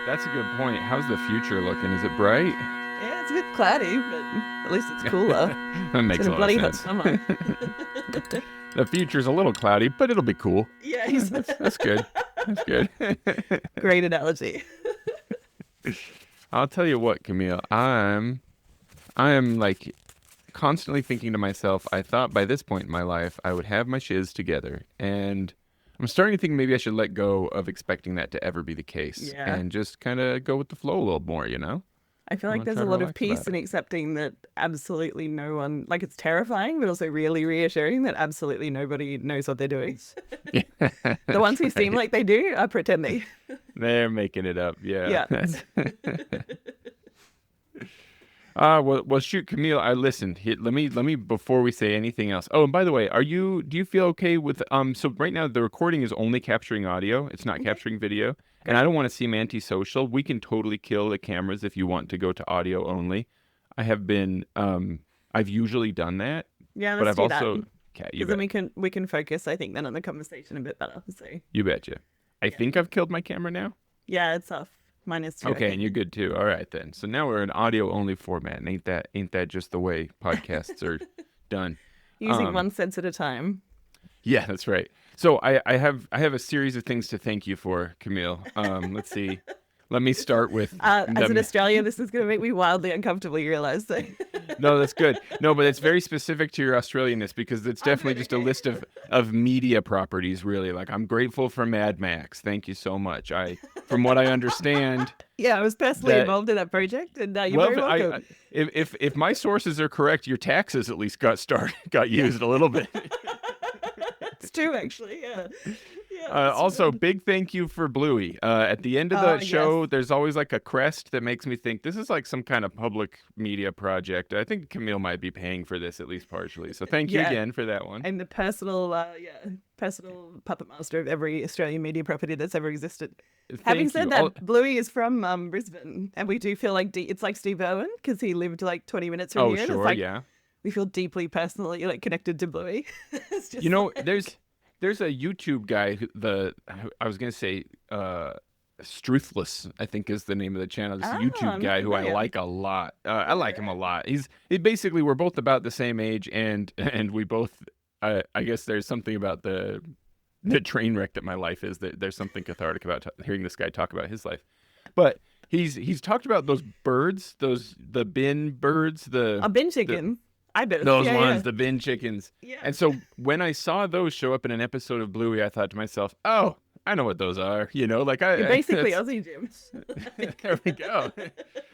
That's a good point. How's the future looking? Is it bright? Yeah, it's a bit cloudy, but at least it's cooler. That makes It's a been a lot bloody of hot sense. summer. The future's a little cloudy, but it'll be cool. Yeah, That's good. That's good. great analogy. I'll tell you what, Camille. I am like constantly thinking to myself, I thought by this point in my life I would have my shiz together, and I'm starting to think maybe I should let go of expecting that to ever be the case, and just kind of go with the flow a little more, you know? I feel like there's a lot of peace in accepting that absolutely no one, like it's terrifying, but also really reassuring that absolutely nobody knows what they're doing. The ones who seem like they do are pretending. They're making it up, yeah. Yeah. Well, shoot, Camille. Listen. Let me before we say anything else. Oh, and by the way, do you feel okay with So right now the recording is only capturing audio. It's not capturing video, and I don't want to seem antisocial. We can totally kill the cameras if you want to go to audio only. I have been. I've usually done that. Yeah, but let's I've do also. that. Okay, Because then we can focus, I think, then on the conversation a bit better. So you betcha. I think I've killed my camera now. yeah, it's off. Mine is too. Okay, and you're good too. All right then. So now we're in audio only format, and ain't that just the way podcasts are done? Using 1 cent at a time. Yeah, that's right. So I have a series of things to thank you for, Camille. Let's see. Let me start with As an Australian, this is going to make me wildly uncomfortable, you realise. So. No, that's good. No, but it's very specific to your Australianness because it's definitely just a list of media properties, really. Like, I'm grateful for Mad Max. Thank you so much. From what I understand... Yeah, I was personally involved in that project, and you're very welcome. If my sources are correct, your taxes at least got used a little bit. It's true, actually, yeah. Also, big thank you for Bluey. At the end of the show, there's always like a crest that makes me think this is like some kind of public media project. I think Camille might be paying for this, at least partially. So thank you again for that one. I'm the personal puppet master of every Australian media property that's ever existed. Having said that, Bluey is from Brisbane, and we do feel like it's like Steve Irwin because he lived like 20 minutes from here. Oh, sure, yeah. We feel deeply personally like connected to Bluey. There's a YouTube guy, I was going to say, Struthless, I think is the name of the channel. This YouTube guy who I like a lot. I like him a lot. Basically, we're both about the same age, and we both, I guess there's something about the train wreck that my life is, that there's something cathartic about hearing this guy talk about his life. But he's talked about those birds, the bin birds, a bin chicken. The bin chickens. Yeah. And so when I saw those show up in an episode of Bluey, I thought to myself, oh, I know what those are. You know, like You're basically Aussie Jim. There we go.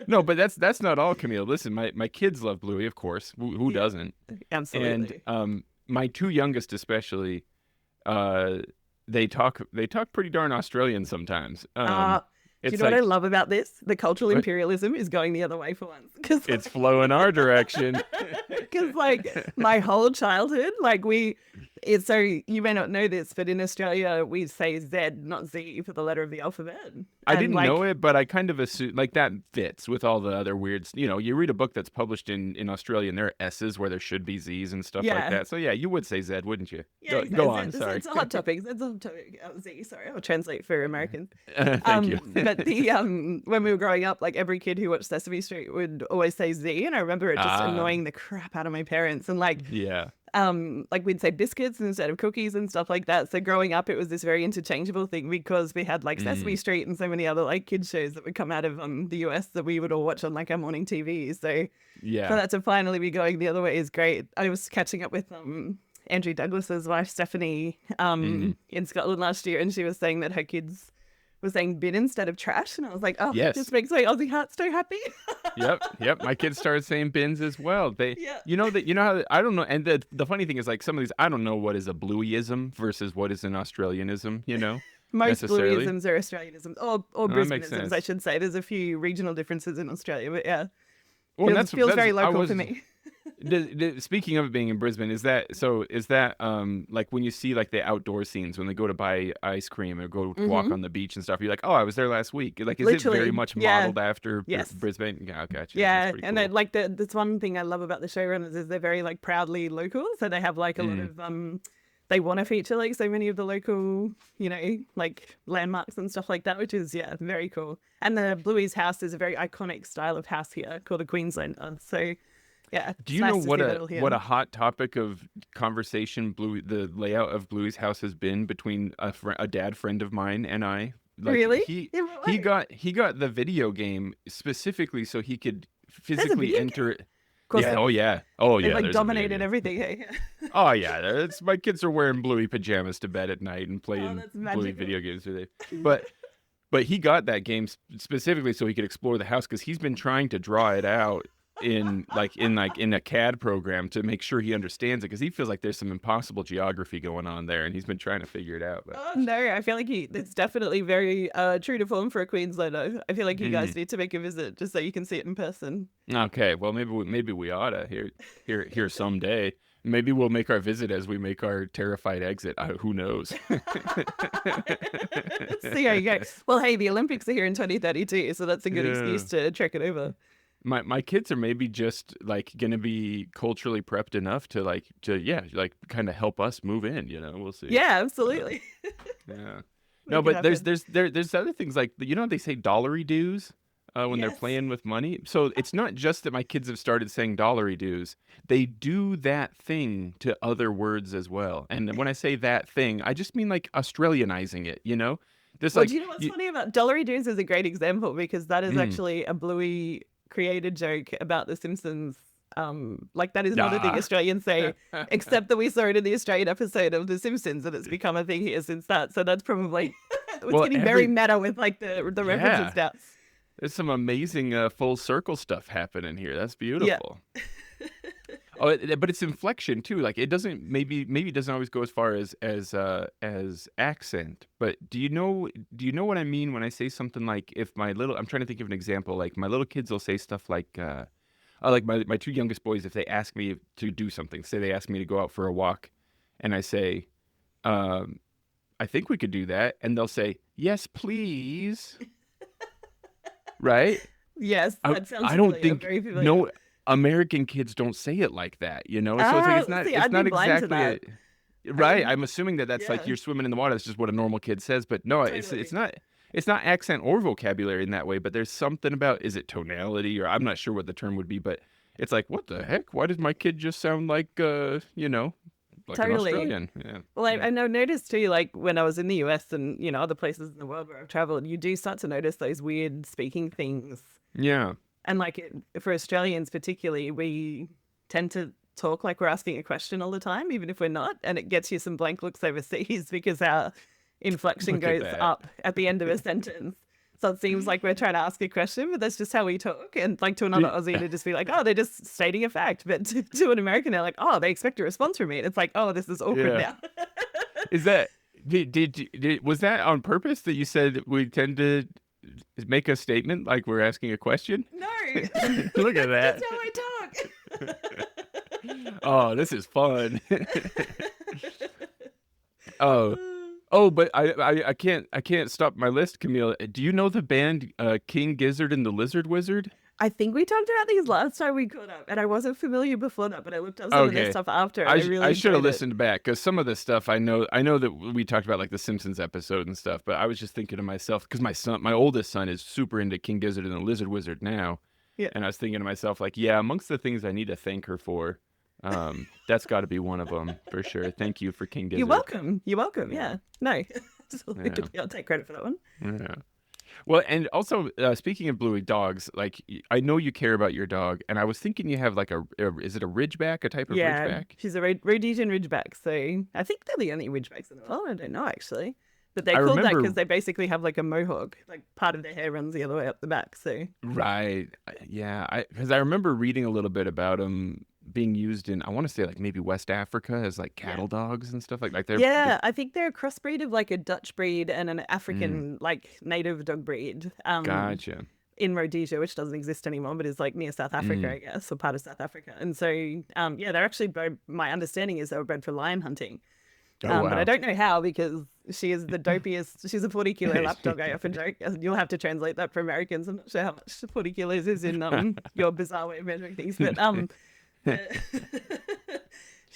No, but that's not all, Camille. Listen, my kids love Bluey, of course. Who doesn't? Absolutely. And my two youngest especially, they talk pretty darn Australian sometimes. Do you know what I love about this? The cultural imperialism is going the other way for once. It's flowing our direction. Because, like, my whole childhood, so you may not know this, but in Australia, we say Z, not Z, for the letter of the alphabet. I didn't know it, but I kind of assume, like, that fits with all the other weirds. You know, you read a book that's published in Australia, and there are S's where there should be Z's and stuff like that. So, yeah, you would say Z, wouldn't you? Yeah, go on, sorry. It's a hot topic. It's a hot topic. Z, sorry. I'll translate for Americans. Thank you. But when we were growing up, like, every kid who watched Sesame Street would always say Z, and I remember it just annoying the crap out of my parents. And, like, we'd say biscuits instead of cookies and stuff like that. So growing up, it was this very interchangeable thing because we had like Sesame Street and so many other like kids shows that would come out of the US that we would all watch on like our morning TV. So for that to finally be going the other way is great. I was catching up with Andrew Douglas's wife Stephanie in Scotland last year, and she was saying that her kids was saying bin instead of trash, and I was like, oh, this makes my Aussie heart so happy. Yep. My kids started saying bins as well. You know how I don't know. And the funny thing is, like, some of these, I don't know what is a Blueyism versus what is an Australianism. You know, most Blueyisms are Australianisms or Brisbaneisms, I should say. There's a few regional differences in Australia, but yeah, feels very local to me. Speaking of it being in Brisbane, is that like when you see like the outdoor scenes when they go to buy ice cream or go walk on the beach and stuff, you're like, oh, I was there last week. Like, is it very much modeled after Brisbane? Yeah, gotcha. Yeah, and cool. like that's one thing I love about the showrunners is they're very like proudly local. So they have like a lot of they want to feature like so many of the local, like landmarks and stuff like that, which is, very cool. And the Bluey's house is a very iconic style of house here called a Queenslander. So, yeah. Do you know what a hot topic of conversation the layout of Bluey's house has been between a dad friend of mine and I? Like, really? He got the video game specifically so he could physically enter it. Yeah. Oh yeah. They've like dominated everything. Hey? Oh yeah. My kids are wearing Bluey pajamas to bed at night and playing Bluey video games today. But he got that game specifically so he could explore the house because he's been trying to draw it out in a CAD program to make sure he understands it because he feels like there's some impossible geography going on there and he's been trying to figure it out. But... no, I feel like it's definitely very true to form for a Queenslander. I feel like you guys need to make a visit just so you can see it in person. Okay, well maybe we oughta here someday. Maybe we'll make our visit as we make our terrified exit. Who knows? See how you go. Well, hey, the Olympics are here in 2032, so that's a good excuse to trek it over. My kids are maybe just like gonna be culturally prepped enough to kind of help us move in. We'll see. Yeah, absolutely. Yeah. No, but there's other things like they say dollary dues when they're playing with money. So it's not just that my kids have started saying dollary dues. They do that thing to other words as well. And when I say that thing, I just mean like Australianizing it. Do you know what's funny about dollary dues is a great example because that is actually a Bluey created joke about The Simpsons. That is not a thing Australians say, except that we saw it in the Australian episode of The Simpsons, and it's become a thing here since that. So that's probably getting very meta with like the references now. There's some amazing full circle stuff happening here. That's beautiful. Yeah. But it's inflection too. Like it doesn't maybe it doesn't always go as far as accent. But do you know what I mean when I say something like I'm trying to think of an example. Like my little kids will say stuff like my two youngest boys, if they ask me to do something, say they ask me to go out for a walk, and I say, I think we could do that, and they'll say, yes, please. Right? Yes, that sounds I don't think American kids don't say it like that, So it's like it's not exactly right. I'm assuming that's like you're swimming in the water. That's just what a normal kid says. But no, totally. It's not accent or vocabulary in that way. But there's something about, is it tonality, or I'm not sure what the term would be. But it's like, what the heck? Why did my kid just sound like like an Australian? Yeah. Well, I noticed too, like when I was in the US and other places in the world where I've traveled, you do start to notice those weird speaking things. Yeah. And like for Australians particularly, we tend to talk like we're asking a question all the time, even if we're not. And it gets you some blank looks overseas because our inflection goes up at the end of a sentence. So it seems like we're trying to ask a question, but that's just how we talk. And like to another Aussie to just be like, oh, they're just stating a fact. But to an American, they're like, oh, they expect a response from me. And it's like, oh, this is awkward now. Is that, was that on purpose that you said we tend to make a statement like we're asking a question? No. Look at that. That's how I talk. Oh, this is fun. But I can't stop my list, Camille. Do you know the band King Gizzard and the Lizard Wizard? I think we talked about these last time we caught up, and I wasn't familiar before that, but I looked up some of this stuff after. I should have listened back because some of this stuff I know that we talked about like the Simpsons episode and stuff, but I was just thinking to myself because my oldest son is super into King Gizzard and the Lizard Wizard now, and I was thinking to myself like, yeah, amongst the things I need to thank her for, that's got to be one of them for sure. Thank you for King Gizzard. You're welcome. Yeah. No, I'll take credit for that one. Yeah. Well, and also speaking of Bluey dogs, like I know you care about your dog, and I was thinking you have like is it a Ridgeback, a type of Ridgeback? She's a Rhodesian Ridgeback. So I think they're the only Ridgebacks in the world. I don't know actually, but they're called that because they basically have like a mohawk, like part of their hair runs the other way up the back. So right, yeah, because I remember reading a little bit about them being used in, I want to say like maybe West Africa as like cattle dogs and stuff like they're I think they're a crossbreed of like a Dutch breed and an African like native dog breed. Gotcha. In Rhodesia, which doesn't exist anymore, but is like near South Africa, I guess, or part of South Africa. And so they're actually my understanding is they were bred for lion hunting. Wow. But I don't know how because she is the dopiest. She's a 40-kilo lapdog. I often joke. You'll have to translate that for Americans. I'm not sure how much 40 kilos is in your bizarre way of measuring things, but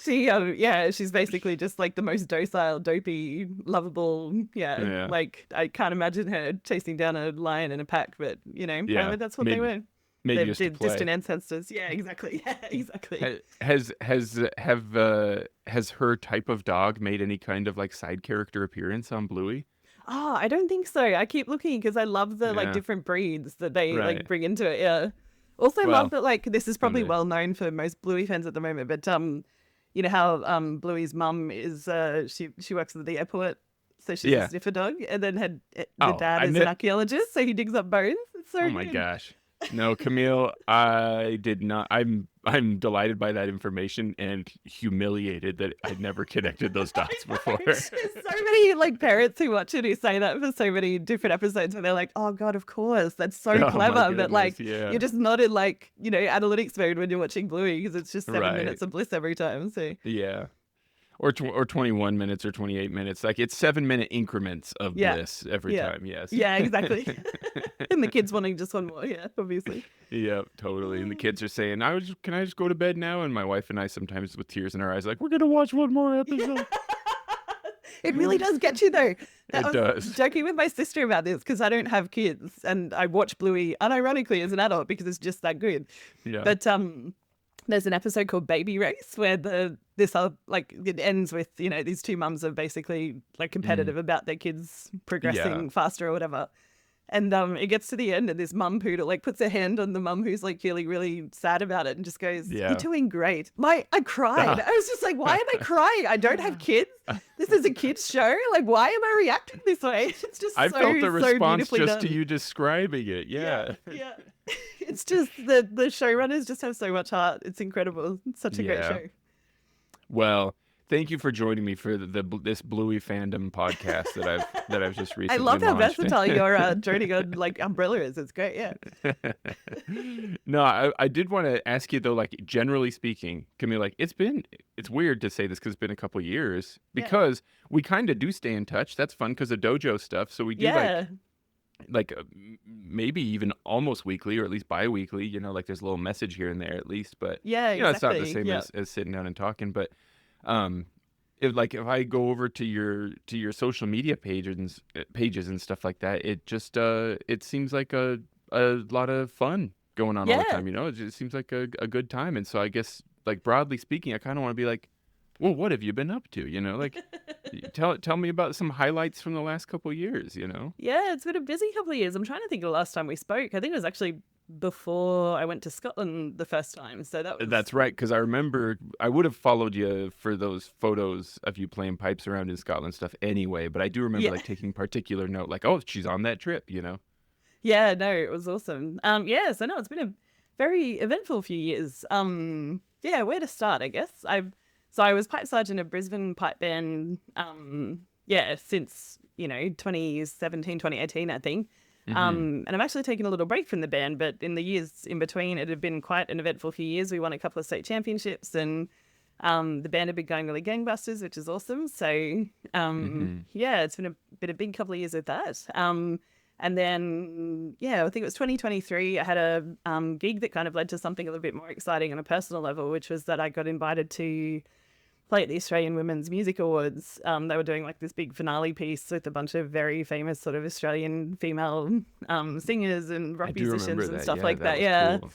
she's basically just like the most docile, dopey, lovable. Yeah. Like I can't imagine her chasing down a lion in a pack, but apparently that's what they were. Maybe They're just to play. distant ancestors. Yeah, exactly. Yeah, exactly. Has her type of dog made any kind of like side character appearance on Bluey? Oh, I don't think so. I keep looking because I love the like different breeds that they like bring into it. Yeah. Also love that like this is probably well known for most Bluey fans at the moment, but you know how Bluey's mum is she works at the airport, so she's a sniffer dog, and then the dad is an archaeologist, so he digs up bones. It's so good. My gosh. No, Camille, I did not. I'm delighted by that information and humiliated that I'd never connected those dots before. There's so many like parents who watch it who say that for so many different episodes, and they're like, "Oh God, of course, that's so clever." But like, you're just not in like analytics mode when you're watching Bluey because it's just 7 minutes of bliss every time. So yeah. Or 21 minutes or 28 minutes. Like it's 7-minute increments of bliss every time. Yes. Yeah, exactly. And the kids wanting just one more. Yeah, obviously. Yeah, totally. And the kids are saying, can I just go to bed now? And my wife and I sometimes with tears in our eyes, like, we're going to watch one more episode. It really does get you though. It does. Joking with my sister about this because I don't have kids and I watch Bluey unironically as an adult because it's just that good. Yeah. But there's an episode called Baby Race where it ends with these two mums are basically like competitive about their kids progressing faster or whatever, and it gets to the end and this mum poodle like puts her hand on the mum who's like feeling really sad about it and just goes, "You're doing great." I cried. I was just like, why am I crying? I don't have kids. This is a kids show. Like, why am I reacting this way? It's just I felt the response just done. to you describing it. Yeah. It's just the showrunners just have so much heart. It's incredible. It's such a great show. Well, thank you for joining me for this Bluey Fandom podcast that I've just recently I love how launched. versatile your droning on like umbrella is. It's great. Yeah. No, I did want to ask you though, like generally speaking, Camille, like it's weird to say this because it's been a couple years because we kind of do stay in touch. That's fun because of dojo stuff. So we do like maybe even almost weekly or at least bi-weekly, like there's a little message here and there at least, but exactly. It's not the same as sitting down and talking, but if I go over to your social media pages and stuff like that, it just it seems like a lot of fun going on all the time, it just seems like a good time. And so I guess like broadly speaking, I kind of want to be like, well, what have you been up to? Like tell me about some highlights from the last couple of years, Yeah, it's been a busy couple of years. I'm trying to think of the last time we spoke. I think it was actually before I went to Scotland the first time. So that's right, because I remember I would have followed you for those photos of you playing pipes around in Scotland stuff anyway, but I do remember like taking particular note, like, oh, she's on that trip, Yeah, no, it was awesome. So no, it's been a very eventful few years. Where to start, I guess. I was pipe sergeant of Brisbane pipe band, since, 2017, 2018, I think. And I've actually taken a little break from the band, but in the years in between, it had been quite an eventful few years. We won a couple of state championships and the band had been going really gangbusters, which is awesome. So, it's been a big couple of years with that. And then, I think it was 2023, I had a gig that kind of led to something a little bit more exciting on a personal level, which was that I got invited to play at the Australian Women's Music Awards. They were doing like this big finale piece with a bunch of very famous sort of Australian female singers and rock musicians and stuff like that. Yeah. Cool.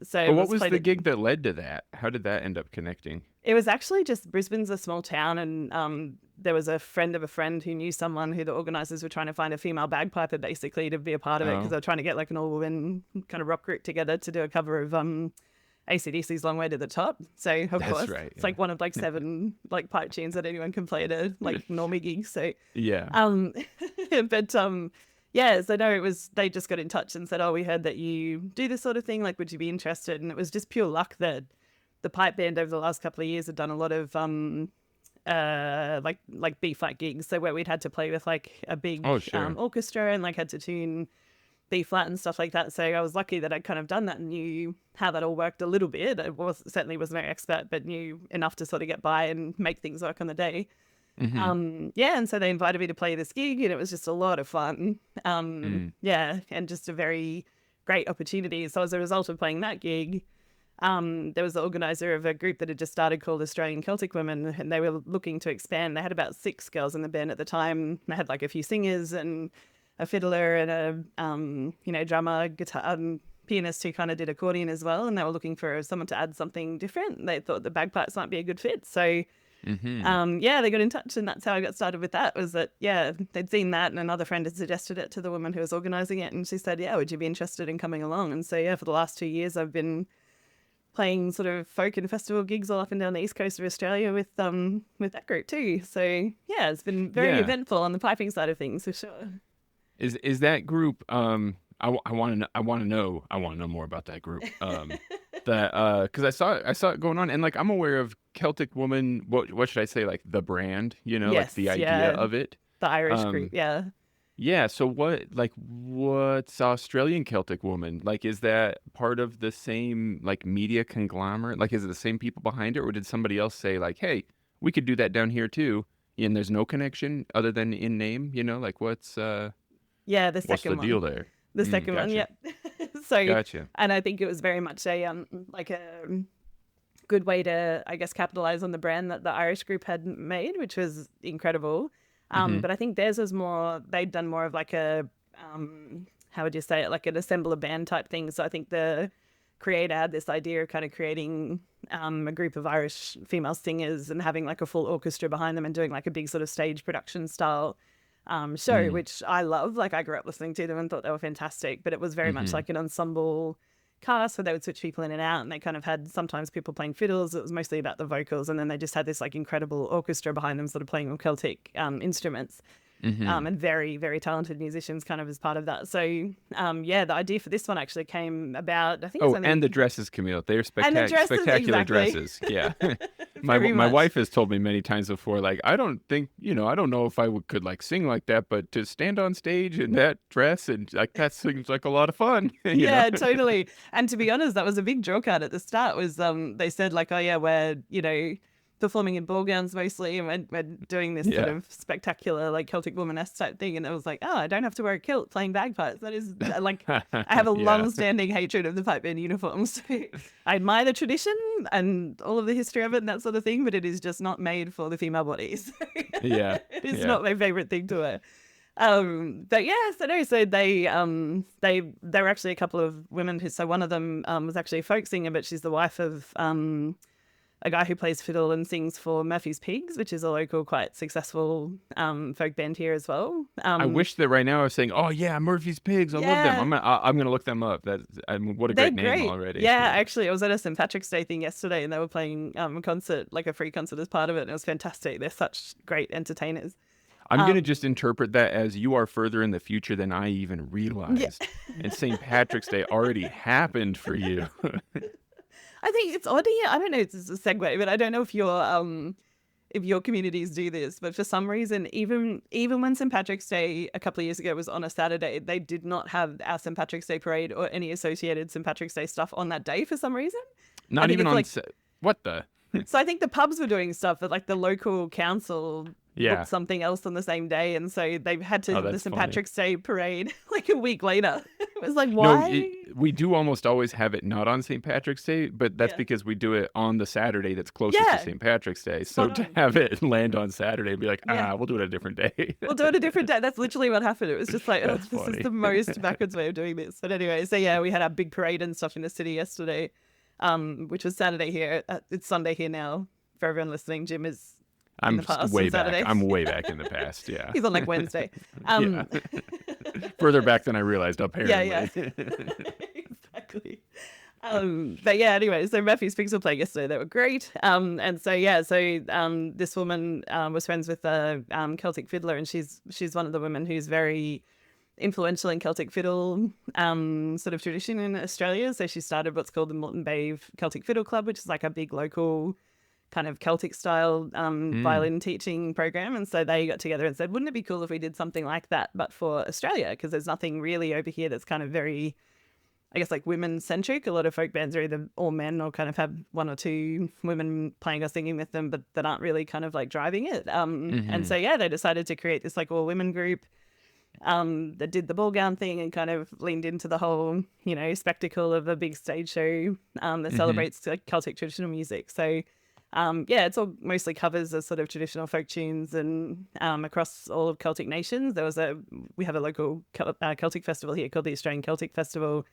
So what was the gig that led to that? How did that end up connecting? It was actually just Brisbane's a small town, and there was a friend of a friend who knew someone who the organisers were trying to find a female bagpiper basically to be a part of it because they were trying to get like an all-women kind of rock group together to do a cover of AC/DC's Long Way to the Top. So of course, it's like one of like 7 like pipe tunes that anyone can play at a like normie gig. So so no, it was, they just got in touch and said, oh, we heard that you do this sort of thing. Like, would you be interested? And it was just pure luck that the pipe band over the last couple of years had done a lot of like B-flat gigs. So where we'd had to play with like a big orchestra and like had to tune B-flat and stuff like that. So I was lucky that I'd kind of done that and knew how that all worked a little bit. I certainly was no expert, but knew enough to sort of get by and make things work on the day. And so they invited me to play this gig and it was just a lot of fun. And just a very great opportunity. So as a result of playing that gig, there was the organizer of a group that had just started called Australian Celtic Women, and they were looking to expand. They had about 6 girls in the band at the time. They had like a few singers and a fiddler and a drummer, guitar, and pianist who kind of did accordion as well. And they were looking for someone to add something different. They thought the bagpipes might be a good fit. So they got in touch, and that's how I got started with that. Was that they'd seen that, and another friend had suggested it to the woman who was organising it, and she said, would you be interested in coming along? And so for the last 2 years I've been playing sort of folk and festival gigs all up and down the east coast of Australia with that group too. So it's been very eventful on the piping side of things for sure. Is that group I want to know more about that group. Because I saw it going on, and like I'm aware of Celtic Woman. What should I say? Like the brand, like the idea of it. The Irish group, yeah. Yeah. So what's Australian Celtic Woman? Like, is that part of the same like media conglomerate? Like, is it the same people behind it, or did somebody else say like, hey, we could do that down here too? And there's no connection other than in name. Like what's the second what's the deal one. there? The second gotcha. one, yeah. So, gotcha. And I think it was very much a good way to, I guess, capitalize on the brand that the Irish group had made, which was incredible. But I think theirs was more, they'd done more of like a, how would you say it, like an assembler band type thing. So I think the creator had this idea of kind of creating a group of Irish female singers and having like a full orchestra behind them and doing like a big sort of stage production style show, which I love. Like I grew up listening to them and thought they were fantastic, but it was very much like an ensemble cast where they would switch people in and out, and they kind of had sometimes people playing fiddles. It was mostly about the vocals, and then they just had this like incredible orchestra behind them sort of playing all Celtic instruments. And very, very talented musicians kind of as part of that. So, the idea for this one actually came about, I think. And the dresses, Camille. They're spectacular dresses. Yeah. My wife has told me many times before, like, I don't know if I could like sing like that, but to stand on stage in that dress and like that seems like a lot of fun. Yeah, totally. And to be honest, that was a big draw card at the start. Was they said like, oh yeah, we're performing in ball gowns mostly, and we're doing this sort of spectacular like Celtic woman-esque type thing, and it was like, I don't have to wear a kilt playing bagpipes. That is like, I have a long-standing hatred of the pipe band uniforms. So I admire the tradition and all of the history of it and that sort of thing, but it is just not made for the female bodies. It is not my favorite thing to wear. So they were actually a couple of women so one of them was actually a folk singer, but she's the wife of a guy who plays fiddle and sings for Murphy's Pigs, which is a local, quite successful folk band here as well. I wish that right now I was saying, oh yeah, Murphy's Pigs, I love them. I'm gonna look them up. What a great name already. Yeah, actually, I was at a St. Patrick's Day thing yesterday, and they were playing a concert, like a free concert as part of it, and it was fantastic. They're such great entertainers. I'm going to just interpret that as you are further in the future than I even realized. And St. Patrick's Day already happened for you. I think it's odd here. I don't know if it's a segue, but I don't know if your communities do this, but for some reason, even when St. Patrick's Day a couple of years ago was on a Saturday, they did not have our St. Patrick's Day parade or any associated St. Patrick's Day stuff on that day for some reason. Not even on... What the... So I think the pubs were doing stuff, but like the local council booked something else on the same day, and so they had to have the St. Patrick's Day parade like a week later. It was like, why? No, we do almost always have it not on St. Patrick's Day, but that's because we do it on the Saturday that's closest to St. Patrick's Day. So to have it land on Saturday and be like, we'll do it a different day. We'll do it a different day. That's literally what happened. It was just like, this is the most backwards way of doing this. But anyway, so we had our big parade and stuff in the city yesterday, which was Saturday here. It's Sunday here now. For everyone listening, Jim is I'm way back. I'm way back in the past. Yeah. He's on like Wednesday. Further back than I realized, apparently. Yeah. Exactly. Anyway, so Murphy's Pigs were playing yesterday. They were great. This woman was friends with a Celtic fiddler, and she's one of the women who's very influential in Celtic fiddle sort of tradition in Australia. So she started what's called the Moreton Bay Celtic Fiddle Club, which is like a big local kind of Celtic style violin teaching program. And so they got together and said, wouldn't it be cool if we did something like that, but for Australia? Because there's nothing really over here that's kind of very, I guess, like women centric. A lot of folk bands are either all men or kind of have one or two women playing or singing with them, but that aren't really kind of like driving it. And so, they decided to create this like all women group. that did the ball gown thing and kind of leaned into the whole, spectacle of a big stage show that celebrates Celtic traditional music. So, it's all mostly covers of sort of traditional folk tunes and across all of Celtic nations. We have a local Celtic festival here called the Australian Celtic Festival,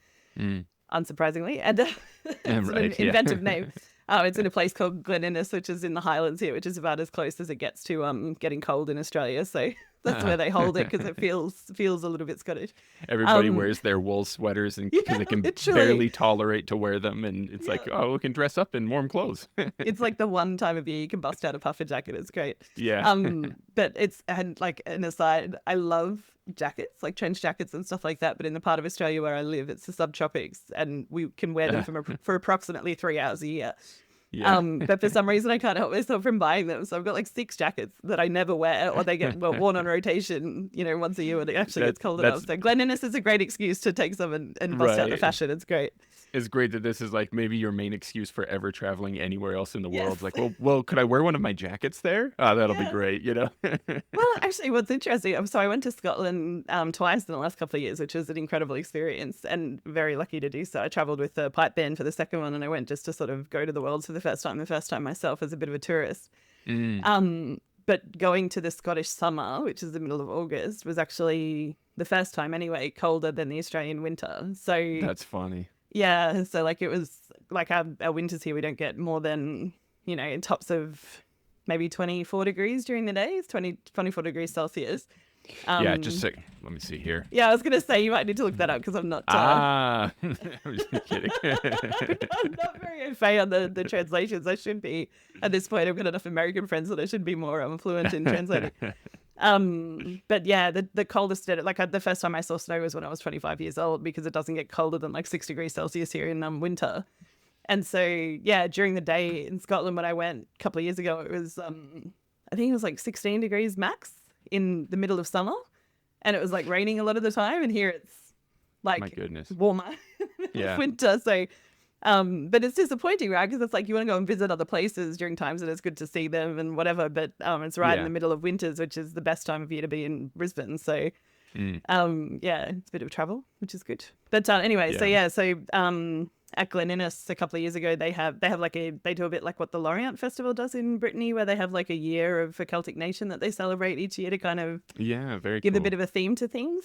unsurprisingly, and it's an inventive name. It's in a place called Glen Innes, which is in the Highlands here, which is about as close as it gets to getting cold in Australia. So that's where they hold it because it feels a little bit Scottish. Everybody wears their wool sweaters and because they can barely tolerate to wear them, and it's like, oh, we can dress up in warm clothes. It's like the one time of year you can bust out a puffer jacket. It's great. Yeah. But and like an aside, I love jackets, like trench jackets and stuff like that. But in the part of Australia where I live, it's the subtropics, and we can wear them for approximately 3 hours a year. Yeah. But for some reason I can't help myself from buying them. So I've got like 6 jackets that I never wear, or they get worn on rotation, once a year when it actually gets cold enough. So Glen Innes is a great excuse to take some and bust out the fashion. It's great. It's great that this is like maybe your main excuse for ever traveling anywhere else in the world. Like, well, could I wear one of my jackets there? Oh, that'll be great, Well, actually, what's interesting, so I went to Scotland twice in the last couple of years, which was an incredible experience and very lucky to do so. I travelled with the pipe band for the second one, and I went just to sort of go to the world for the first time myself as a bit of a tourist. But going to the Scottish summer, which is the middle of August, was actually the first time anyway colder than the Australian winter. So that's funny. Yeah, so like it was like our winters here, we don't get more than, in tops of maybe 24 degrees during the day. It's 24 degrees Celsius. Just let me see here. Yeah, I was going to say you might need to look that up because I'm not... I'm just kidding. I'm not very au fait on the translations. I should be. At this point, I've got enough American friends that I should be more fluent in translating. But yeah, the coldest, the first time I saw snow was when I was 25 years old, because it doesn't get colder than like 6 degrees Celsius here in winter. And so, yeah, during the day in Scotland when I went a couple of years ago, it was, I think it was like 16 degrees max in the middle of summer. And it was like raining a lot of the time. And here it's like my goodness, warmer winter. So, but it's disappointing, right? Because it's like you want to go and visit other places during times and it's good to see them and whatever. But it's right in the middle of winters, which is the best time of year to be in Brisbane. So, it's a bit of travel, which is good. But anyway, so at Glen Innes a couple of years ago, they do a bit like what the Lorient Festival does in Brittany, where they have like a year of a Celtic nation that they celebrate each year to kind of give a bit of a theme to things.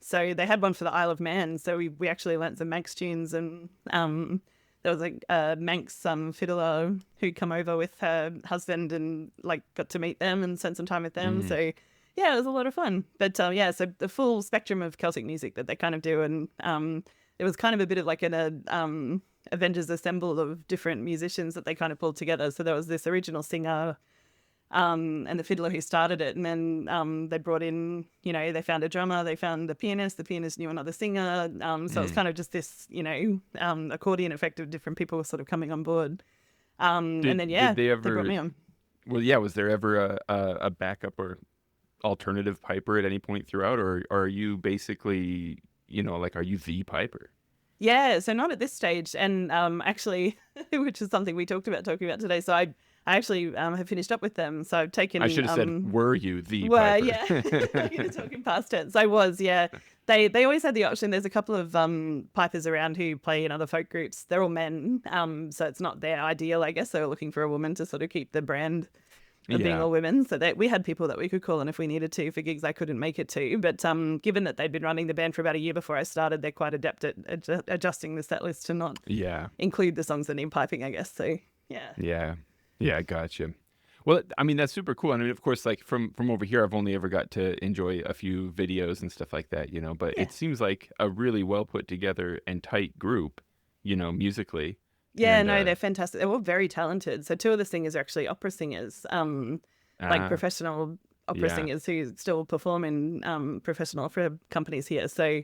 So they had one for the Isle of Man. So we actually learnt some Manx tunes, and there was a Manx fiddler who'd come over with her husband and like got to meet them and spent some time with them. So yeah, it was a lot of fun. But so the full spectrum of Celtic music that they kind of do, and it was kind of a bit of like an Avengers Assemble of different musicians that they kind of pulled together. So there was this original singer and the fiddler who started it. And then they brought in, they found a drummer, they found the pianist knew another singer. So it was kind of just this, accordion effect of different people sort of coming on board. And then, they brought me on. Well, yeah, was there ever a backup or alternative piper at any point throughout? Or are you basically... are you the piper? Yeah, so not at this stage. And actually, which is something we talking about today. So I actually have finished up with them. So I've taken... I should have said, were you the piper? Yeah, you're talking past tense. I was, yeah. They always had the option. There's a couple of pipers around who play in other folk groups. They're all men, so it's not their ideal, I guess. They were looking for a woman to sort of keep the brand of being all women. So we had people that we could call on if we needed to for gigs I couldn't make it to. But given that they'd been running the band for about a year before I started, they're quite adept at adjusting the set list to not include the songs that need piping, I guess. So, yeah. Yeah, gotcha. Well, I mean, that's super cool. I mean, of course, like from over here, I've only ever got to enjoy a few videos and stuff like that, but it seems like a really well put together and tight group, musically. Yeah, and, they're fantastic. They're all very talented. So 2 of the singers are actually opera singers, like professional opera singers who still perform in professional opera companies here. So,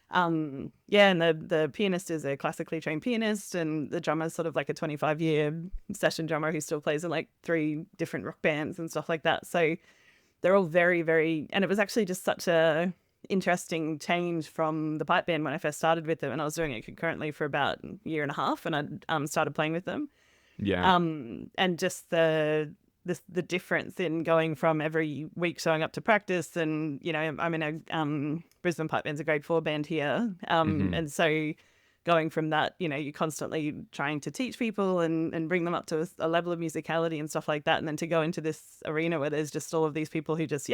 and the pianist is a classically trained pianist, and the drummer is sort of like a 25-year session drummer who still plays in like 3 different rock bands and stuff like that. So they're all very, very... And it was actually just such a interesting change from the pipe band when I first started with them, and I was doing it concurrently for about a year and a half, and I started playing with them. And just the the difference in going from every week showing up to practice, and I'm in a Brisbane Pipe Band's a grade 4 band here, and so going from that, you're constantly trying to teach people and bring them up to a level of musicality and stuff like that, and then to go into this arena where there's just all of these people who just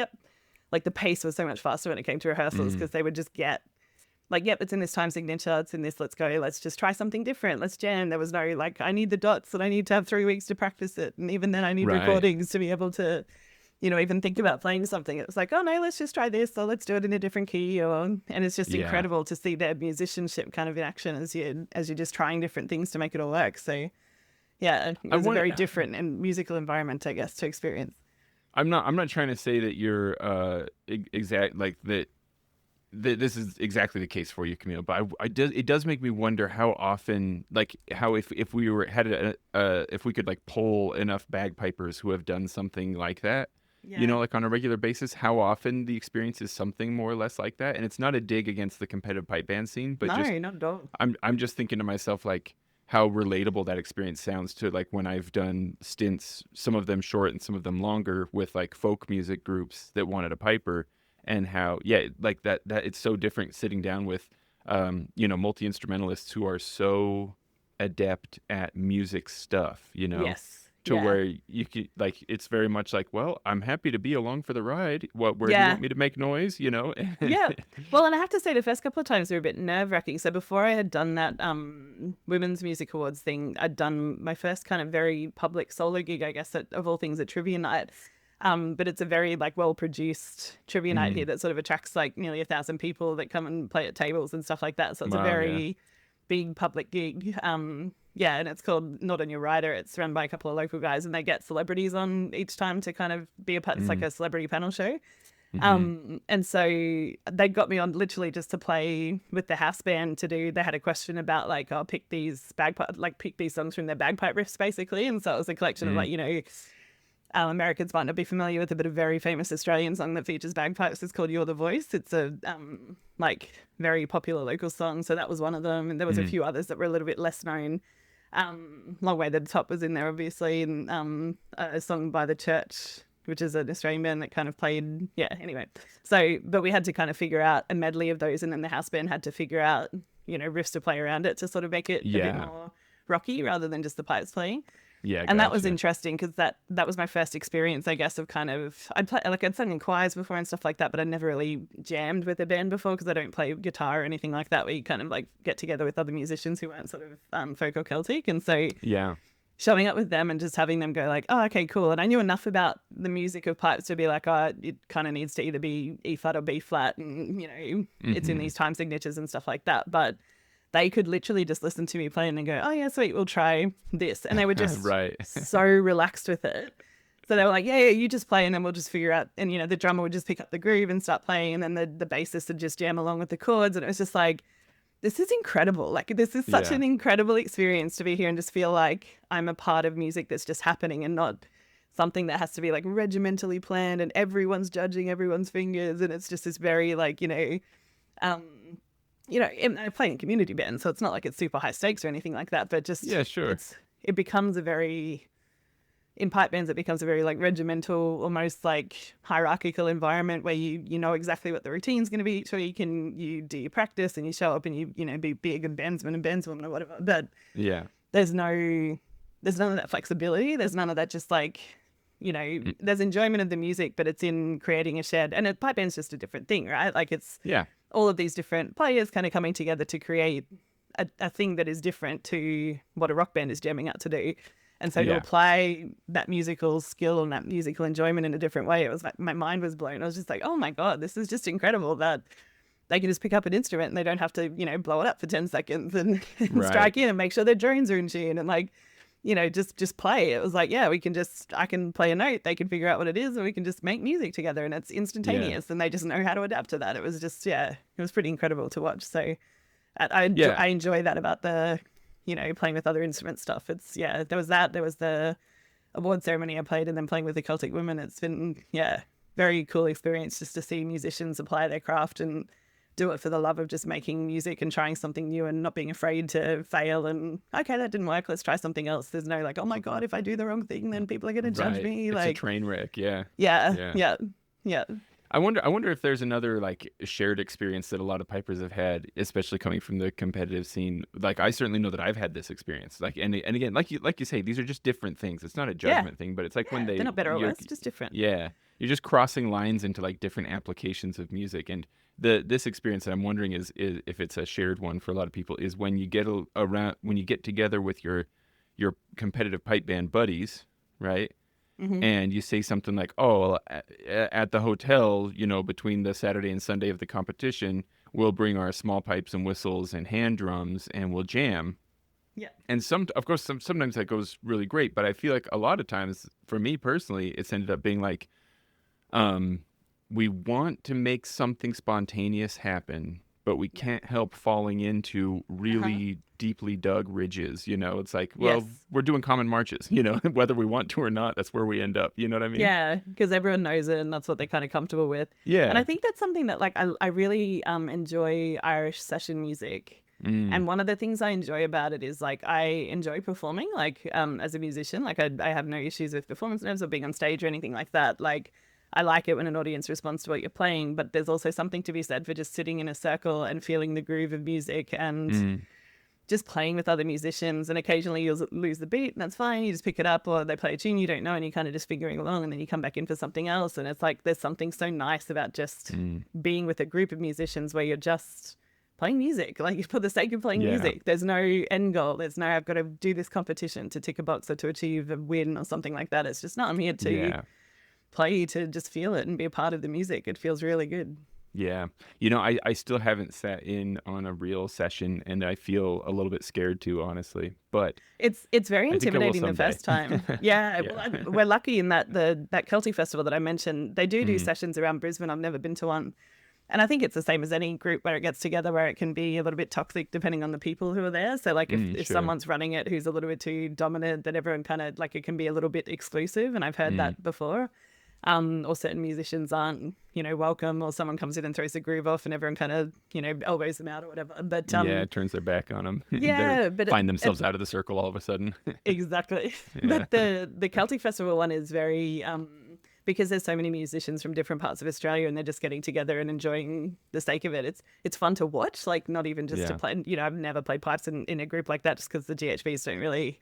like the pace was so much faster when it came to rehearsals, because they would just get like, yep, it's in this time signature, it's in this, let's go, let's just try something different, let's jam. There was no like, I need the dots and I need to have 3 weeks to practice it, and even then I need recordings to be able to even think about playing something. It was like, oh no, let's just try this, or let's do it in a different key, and it's just incredible to see their musicianship kind of in action as you're just trying different things to make it all work. So yeah, it was a very different and musical environment, I guess, to experience. I'm not trying to say that you're exact like that this is exactly the case for you, Camille, but it does make me wonder how often, like how if we if we could like poll enough bagpipers who have done something like that, like on a regular basis, how often the experience is something more or less like that. And it's not a dig against the competitive pipe band scene, but not at all. I'm just thinking to myself, like, how relatable that experience sounds to like when I've done stints, some of them short and some of them longer, with like folk music groups that wanted a piper. And how, like that it's so different sitting down with, multi-instrumentalists who are so adept at music stuff, Yes. where you could, like, it's very much like, well, I'm happy to be along for the ride. Where do you want me to make noise, Yeah. Well, and I have to say the first couple of times were a bit nerve-wracking. So before I had done that Women's Music Awards thing, I'd done my first kind of very public solo gig, I guess, of all things, at Trivia Night. But it's a very like well-produced trivia night here that sort of attracts like nearly 1,000 people that come and play at tables and stuff like that. So it's a very big public gig. And it's called Not On Your Rider. It's run by a couple of local guys, and they get celebrities on each time to kind of be a part. It's like a celebrity panel show. And so they got me on literally just to play with the house band they had a question about like, I'll pick these songs from their bagpipe riffs basically. And so it was a collection of like, Americans might not be familiar with it, but a very famous Australian song that features bagpipes is called You're the Voice. It's a like very popular local song. So that was one of them. And there was a few others that were a little bit less known. Long Way to the Top was in there, obviously. And a song by The Church, which is an Australian band that kind of played. Yeah, anyway. So, but we had to kind of figure out a medley of those. And then the house band had to figure out, riffs to play around it to sort of make it a bit more rocky rather than just the pipes playing. Yeah, and that was interesting because that was my first experience, I guess, of kind of I'd sung in choirs before and stuff like that, but I'd never really jammed with a band before because I don't play guitar or anything like that. Where you kind of like get together with other musicians who weren't sort of folk or Celtic, and so showing up with them and just having them go like, oh, okay, cool. And I knew enough about the music of pipes to be like, oh, it kind of needs to either be E flat or B flat, and it's in these time signatures and stuff like that, but they could literally just listen to me playing and go, oh, yeah, sweet, we'll try this. And they were just so relaxed with it. So they were like, yeah, you just play and then we'll just figure out. And, the drummer would just pick up the groove and start playing. And then the bassist would just jam along with the chords. And it was just like, this is incredible. Like, this is such an incredible experience to be here and just feel like I'm a part of music that's just happening and not something that has to be like regimentally planned and everyone's judging everyone's fingers. And it's just this very like, I play in community band, so it's not like it's super high stakes or anything like that, but just it becomes in pipe bands it becomes a very like regimental, almost like hierarchical environment where you know exactly what the routine's going to be each week, and you do your practice and you show up and you be a good bandsman and bandswoman or whatever. But there's none of that flexibility. There's none of that just like there's enjoyment of the music, but it's in creating a shared, and a pipe band's just a different thing, right? Like it's all of these different players kind of coming together to create a thing that is different to what a rock band is jamming out to do. And so to apply that musical skill and that musical enjoyment in a different way, it was like my mind was blown. I was just like, oh my God, this is just incredible that they can just pick up an instrument and they don't have to, blow it up for 10 seconds and strike in and make sure their drones are in tune and like, just play. It was like, I can play a note, they can figure out what it is, and we can just make music together, and it's instantaneous, and they just know how to adapt to that. It was just, it was pretty incredible to watch. So I enjoy that about the, playing with other instrument stuff. It's, there was that. There was the award ceremony I played, and then playing with the Celtic women. It's been, very cool experience just to see musicians apply their craft and do it for the love of just making music and trying something new and not being afraid to fail and, okay, that didn't work, let's try something else. There's no like, oh my God, if I do the wrong thing, then people are going to judge me. It's like a train wreck. Yeah. I wonder if there's another like shared experience that a lot of pipers have had, especially coming from the competitive scene. Like I certainly know that I've had this experience. Like and again, like you say, these are just different things. It's not a judgment thing, but it's like when they're not better or worse, just different. Yeah, you're just crossing lines into like different applications of music. And this experience that I'm wondering is if it's a shared one for a lot of people is when you get when you get together with your competitive pipe band buddies, right? Mm-hmm. And you say something like, oh, at the hotel, between the Saturday and Sunday of the competition, we'll bring our small pipes and whistles and hand drums and we'll jam. Yeah. And sometimes that goes really great. But I feel like a lot of times, for me personally, it's ended up being like, we want to make something spontaneous happen, but we can't help falling into really deeply dug ridges. It's like, well, we're doing common marches, whether we want to or not, that's where we end up. You know what I mean? Yeah, because everyone knows it and that's what they're kind of comfortable with. Yeah. And I think that's something that like I really enjoy Irish session music. And one of the things I enjoy about it is like I enjoy performing like as a musician. Like I have no issues with performance nerves or being on stage or anything like that. Like I like it when an audience responds to what you're playing, but there's also something to be said for just sitting in a circle and feeling the groove of music and just playing with other musicians. And occasionally you'll lose the beat and that's fine. You just pick it up, or they play a tune you don't know and you're kind of just figuring along, and then you come back in for something else. And it's like there's something so nice about just being with a group of musicians where you're just playing music, like for the sake of playing music. There's no end goal. There's no, I've got to do this competition to tick a box or to achieve a win or something like that. It's just, no, I'm here to play, to just feel it and be a part of the music. It feels really good. Yeah. I still haven't sat in on a real session and I feel a little bit scared to, honestly, but it's very intimidating the first time. Well, we're lucky in that that Celtic festival that I mentioned, they do sessions around Brisbane. I've never been to one. And I think it's the same as any group where it gets together, where it can be a little bit toxic depending on the people who are there. So like if someone's running it who's a little bit too dominant, then everyone kind of like, it can be a little bit exclusive. And I've heard that before. Or certain musicians aren't, welcome, or someone comes in and throws the groove off and everyone kind of, elbows them out or whatever. But turns their back on them. But find themselves out of the circle all of a sudden. Exactly. But the Celtic Festival one is very, because there's so many musicians from different parts of Australia and they're just getting together and enjoying the sake of it. It's fun to watch, like not even just to play. I've never played pipes in a group like that just because the GHVs don't really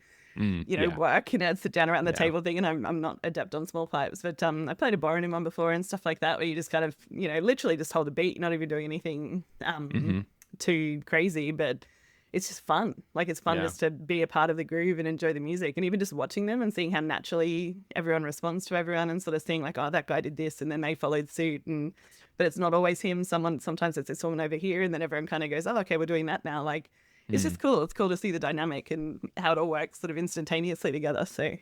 work, sit down around the table thing, and I'm not adept on small pipes, but I played a boron in one before and stuff like that, where you just kind of, literally just hold a beat, not even doing anything too crazy, but it's just fun. Like it's fun just to be a part of the groove and enjoy the music, and even just watching them and seeing how naturally everyone responds to everyone and sort of seeing like, oh, that guy did this and then they followed suit, but it's not always him. Sometimes it's this woman over here, and then everyone kind of goes, oh, okay, we're doing that now. Like it's just cool. It's cool to see the dynamic and how it all works sort of instantaneously together. So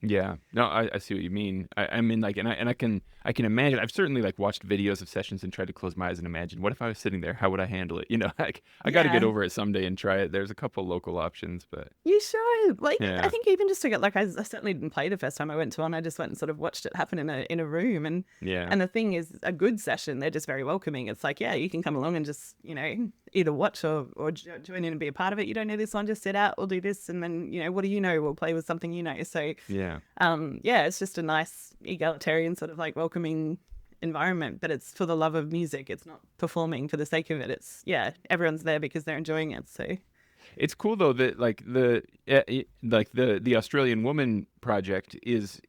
yeah, no, I see what you mean. I mean, like, and I can imagine. I've certainly like watched videos of sessions and tried to close my eyes and imagine, what if I was sitting there? How would I handle it? Like I got to get over it someday and try it. There's a couple local options, but you should. Like, I think even just to get, like, I certainly didn't play the first time I went to one. I just went and sort of watched it happen in a room, and and the thing is, a good session, they're just very welcoming. It's like, you can come along and just either watch or join in and be a part of it. You don't know this one, just sit out, we'll do this, and then what do you know? We'll play with something So it's just a nice egalitarian sort of like welcoming environment, but it's for the love of music. It's not performing for the sake of it. It's everyone's there because they're enjoying it. So it's cool though that like the Australian Woman project is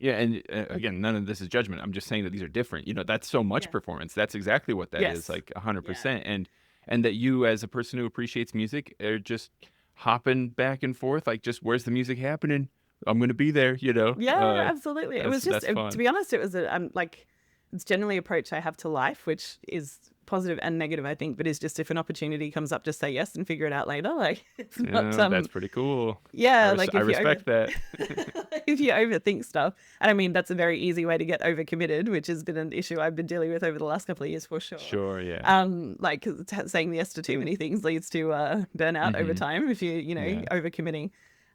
and again, none of this is judgment. I'm just saying that these are different. That's so much performance. That's exactly what that is, like 100%. And that you, as a person who appreciates music, are just hopping back and forth, like, just where's the music happening? I'm going to be there, absolutely. It was just, to be honest, it was it's generally approach I have to life, which is positive and negative, I think, but it's just, if an opportunity comes up, just say yes and figure it out later. Like, it's not that's pretty cool. I respect that. If you overthink stuff, and I mean, that's a very easy way to get overcommitted, which has been an issue I've been dealing with over the last couple of years, for sure. Saying yes to too many things leads to burnout over time if you overcommitting.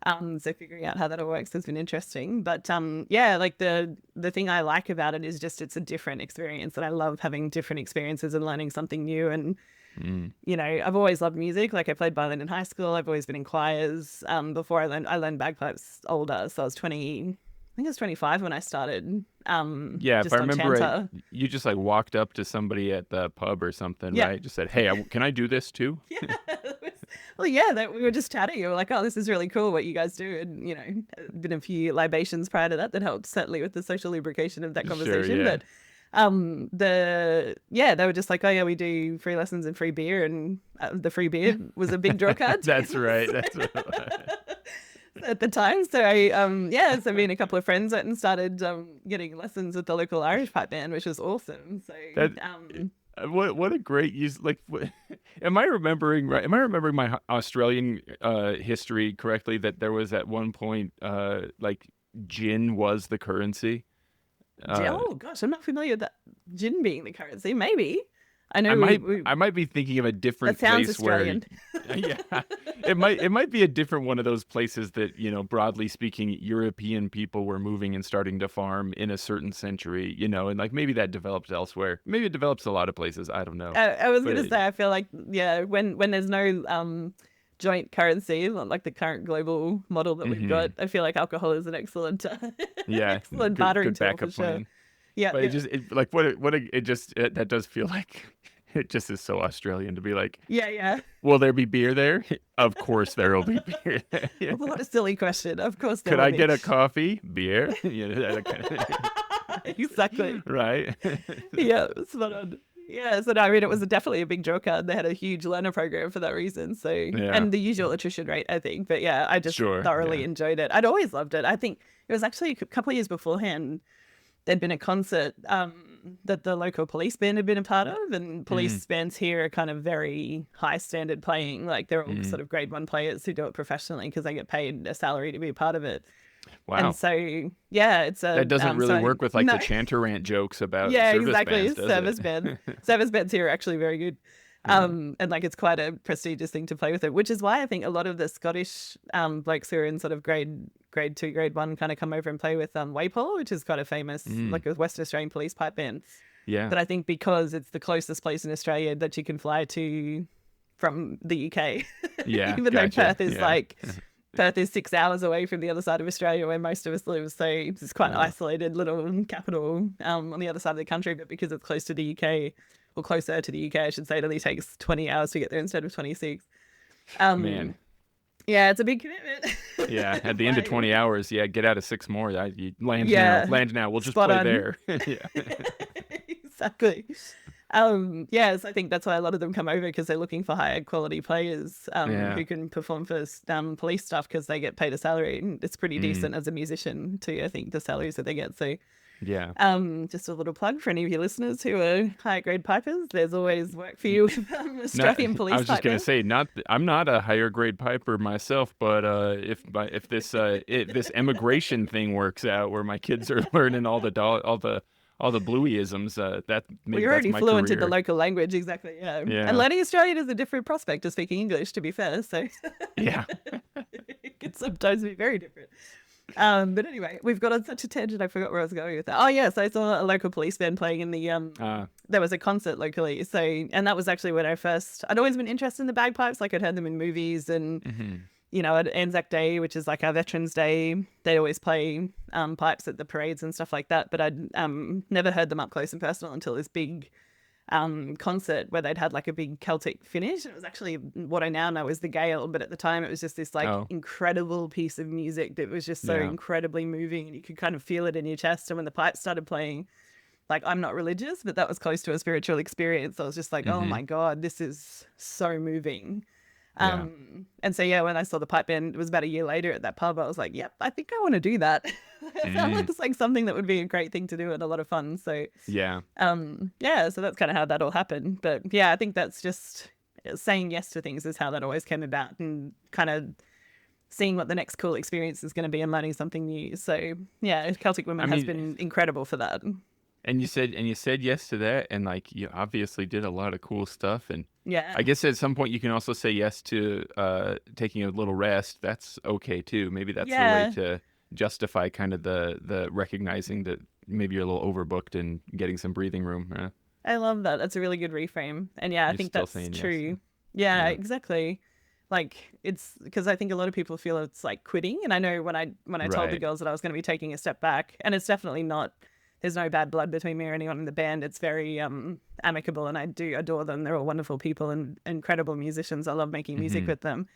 So figuring out how that all works has been interesting. But yeah, like the thing I like about it is just it's a different experience, and I love having different experiences and learning something new. And you know, I've always loved music. Like I played violin in high school. I've always been in choirs. Before I learned bagpipes older, so I was 20. I think I was 25 when I started. Yeah, if I remember right, you just like walked up to somebody at the pub or something, right? Just said, "Hey, can I do this too?" Yeah. Well, yeah, we were just chatting. We were like, "Oh, this is really cool what you guys do," and you know, been a few libations prior to that helped certainly with the social lubrication of that conversation. Sure, yeah. But they were just like, "Oh yeah, we do free lessons and free beer," and the free beer was a big draw card. That's right. That's right. At the time. So so me and a couple of friends went and started getting lessons with the local Irish pipe band, which was awesome. So what a great use. Like, am I remembering right? Am I remembering my Australian history correctly? That there was at one point like gin was the currency. Oh gosh, I'm not familiar with that gin being the currency. Maybe. I know I might be thinking of a different place Australian. Where yeah, it might be a different one of those places that, you know, broadly speaking, European people were moving and starting to farm in a certain century, you know, and like maybe that develops elsewhere. Maybe it develops a lot of places. I don't know. I was going to say, I feel like, yeah, when there's no joint currency, like the current global model that we've got, I feel like alcohol is an excellent, excellent bartering tool for sure. Yeah, but that does feel like it just is so Australian to be like, yeah. Will there be beer there? Of course there will be beer there. Yeah. Well, what a silly question. Of course there Could will I be. get a coffee? Beer? Exactly. Right. Yeah, spot on. Yeah, so no, I mean, it was definitely a big draw card. They had a huge learner program for that reason. So, and the usual attrition rate, I think. But yeah, I just thoroughly enjoyed it. I'd always loved it. I think it was actually a couple of years beforehand, there'd been a concert that the local police band had been a part of, and police bands here are kind of very high standard playing. Like they're all sort of grade 1 players who do it professionally because they get paid a salary to be a part of it. Wow. And so, yeah, it's a... That doesn't really work with like the chanter rant jokes about service bands, does service band. Service bands here are actually very good. And like it's quite a prestigious thing to play with it, which is why I think a lot of the Scottish blokes who are in sort of grade 2, grade 1 kind of come over and play with Waypole, which is quite a famous like a Western Australian police pipe band. Yeah. But I think because it's the closest place in Australia that you can fly to from the UK. Yeah. Even though Perth is like Perth is 6 hours away from the other side of Australia where most of us live. So it's quite an isolated little capital on the other side of the country. But because it's close to the UK, or closer to the UK, I should say, it only takes 20 hours to get there instead of 26. Man. Yeah, it's a big commitment. Yeah, at the end of 20 hours, get out of 6 more. You land now. We'll just play there. Exactly. So I think that's why a lot of them come over, because they're looking for higher quality players who can perform for police stuff, because they get paid a salary. And it's pretty decent as a musician too, I think, the salaries that they get. So yeah. Just a little plug for any of your listeners who are higher grade pipers. There's always work for you with Australian police. I was just going to say, I'm not a higher grade piper myself, but if this emigration thing works out, where my kids are learning all the Blueyisms, that maybe you're already that's my fluent career. in the local language, exactly. Yeah. And learning Australian is a different prospect to speaking English, to be fair. So yeah, it can sometimes be very different. But anyway, we've got on such a tangent, I forgot where I was going with that. Oh yeah, so I saw a local police band playing in the there was a concert locally. So, and that was actually when I'd always been interested in the bagpipes. Like I'd heard them in movies, and you know, at Anzac Day, which is like our Veterans Day, they always play pipes at the parades and stuff like that. But I'd never heard them up close and personal until this big concert where they'd had like a big Celtic finish. It was actually what I now know is the Gale, but at the time it was just this like incredible piece of music that was just so incredibly moving, and you could kind of feel it in your chest. And when the pipes started playing, like, I'm not religious, but that was close to a spiritual experience. I was just like, oh my God, this is so moving. And so, when I saw the pipe band, it was about a year later at that pub, I was like, yep, I think I want to do that. It sounds like something that would be a great thing to do and a lot of fun. So, so that's kind of how that all happened. But I think that's just saying yes to things is how that always came about, and kind of seeing what the next cool experience is going to be and learning something new. So, Celtic Women has been incredible for that. And you said yes to that, and like you obviously did a lot of cool stuff. And Yeah. I guess at some point you can also say yes to taking a little rest. That's okay too. Maybe that's the way to justify kind of the recognizing that maybe you're a little overbooked and getting some breathing room. I love that. That's a really good reframe. And I think that's true. Yes. Yeah, exactly. Like it's because I think a lot of people feel it's like quitting. And I know when I told the girls that I was going to be taking a step back, and it's definitely not, there's no bad blood between me or anyone in the band. It's very amicable, and I do adore them. They're all wonderful people and incredible musicians. I love making music with them.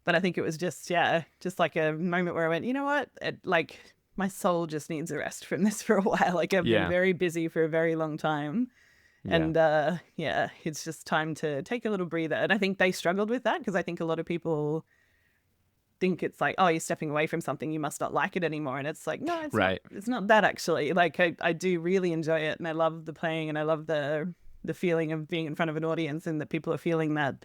But I think it was just like a moment where I went, you know what? Like my soul just needs a rest from this for a while. Like I've been very busy for a very long time. And it's just time to take a little breather. And I think they struggled with that because I think a lot of people think it's like, oh, you're stepping away from something, you must not like it anymore. And it's like, no, it's not that actually. Like I do really enjoy it, and I love the playing, and I love the feeling of being in front of an audience, and that people are feeling that,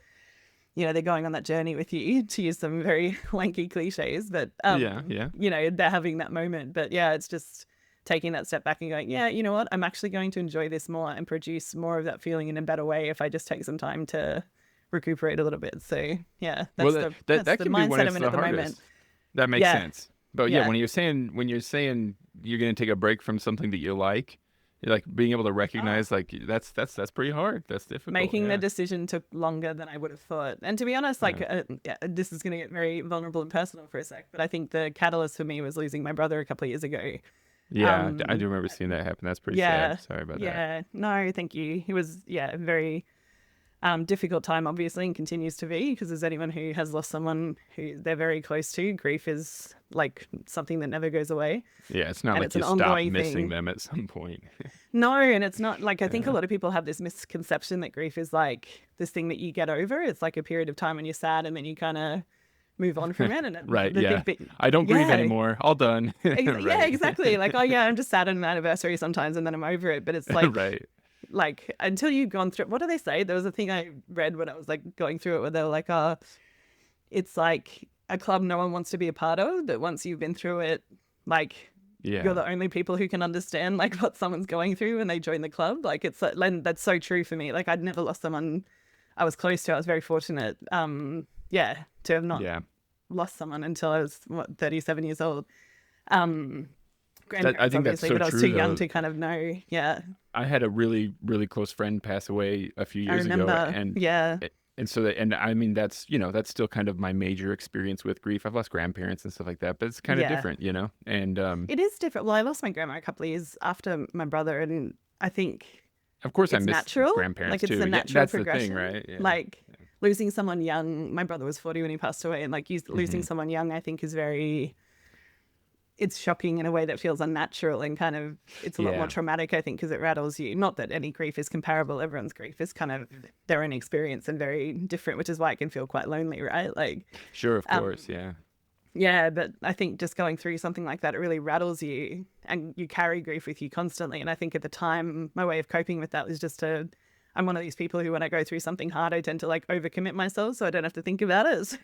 you know, they're going on that journey with you, to use some very wanky cliches, but you know, they're having that moment. But it's just taking that step back and going, you know what, I'm actually going to enjoy this more and produce more of that feeling in a better way if I just take some time to recuperate a little bit. So that's the mindset I'm in at the moment. That makes sense. But when you're saying you're going to take a break from something that you like being able to recognize that's pretty hard. That's difficult. Making the decision took longer than I would have thought. And to be honest, this is going to get very vulnerable and personal for a sec, but I think the catalyst for me was losing my brother a couple of years ago. Yeah, I do remember seeing that happen. That's pretty sad. Sorry about that. Yeah, no, thank you. It was, a very difficult time, obviously, and continues to be, because as anyone who has lost someone who they're very close to, grief is like something that never goes away. Yeah, it's not like you stop missing them at some point. No, and it's not like, I think a lot of people have this misconception that grief is like this thing that you get over. It's like a period of time when you're sad and then you kind of move on from it. And I don't grieve anymore. All done. Yeah, exactly. Like, I'm just sad on an anniversary sometimes and then I'm over it. But it's like, like until you've gone through, what do they say? There was a thing I read when I was like going through it where they were like, it's like a club no one wants to be a part of, but once you've been through it, like you're the only people who can understand like what someone's going through when they join the club. Like it's that's so true for me. Like I'd never lost someone I was close to. I was very fortunate. To have not lost someone until I was 37 years old. I think that's so true. But I was too young to kind of know. Yeah. I had a really, really close friend pass away a few years ago, and so I mean that's that's still kind of my major experience with grief. I've lost grandparents and stuff like that, but it's kind of different, And it is different. Well, I lost my grandma a couple of years after my brother, and I think of course I miss natural. Grandparents like it's too. a natural that's progression, the thing, right? Yeah. Like losing someone young. My brother was 40 when he passed away, and like losing someone young, I think is very. It's shocking in a way that feels unnatural and kind of, it's a lot more traumatic, I think, because it rattles you. Not that any grief is comparable. Everyone's grief is kind of their own experience and very different, which is why it can feel quite lonely, right? Like, sure, of course, yeah. Yeah, but I think just going through something like that, it really rattles you and you carry grief with you constantly. And I think at the time, my way of coping with that was just I'm one of these people who, when I go through something hard, I tend to like overcommit myself so I don't have to think about it. So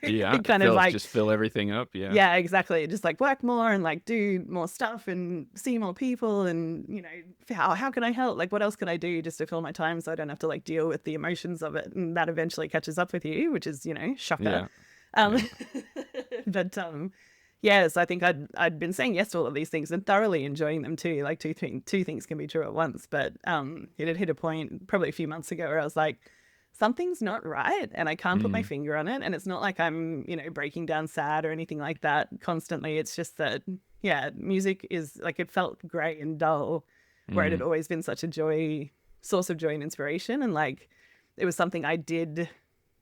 just fill everything up. Yeah. Yeah, exactly. Just like work more and like do more stuff and see more people and, how can I help? Like what else can I do just to fill my time so I don't have to like deal with the emotions of it? And that eventually catches up with you, which is, shocker. Yeah. But yes, I think I'd been saying yes to all of these things and thoroughly enjoying them too. Like two things can be true at once. But it had hit a point probably a few months ago where I was like, something's not right and I can't put my finger on it. And it's not like I'm, breaking down sad or anything like that constantly. It's just that, music is like, it felt grey and dull where it had always been such a source of joy and inspiration. And like, it was something I did,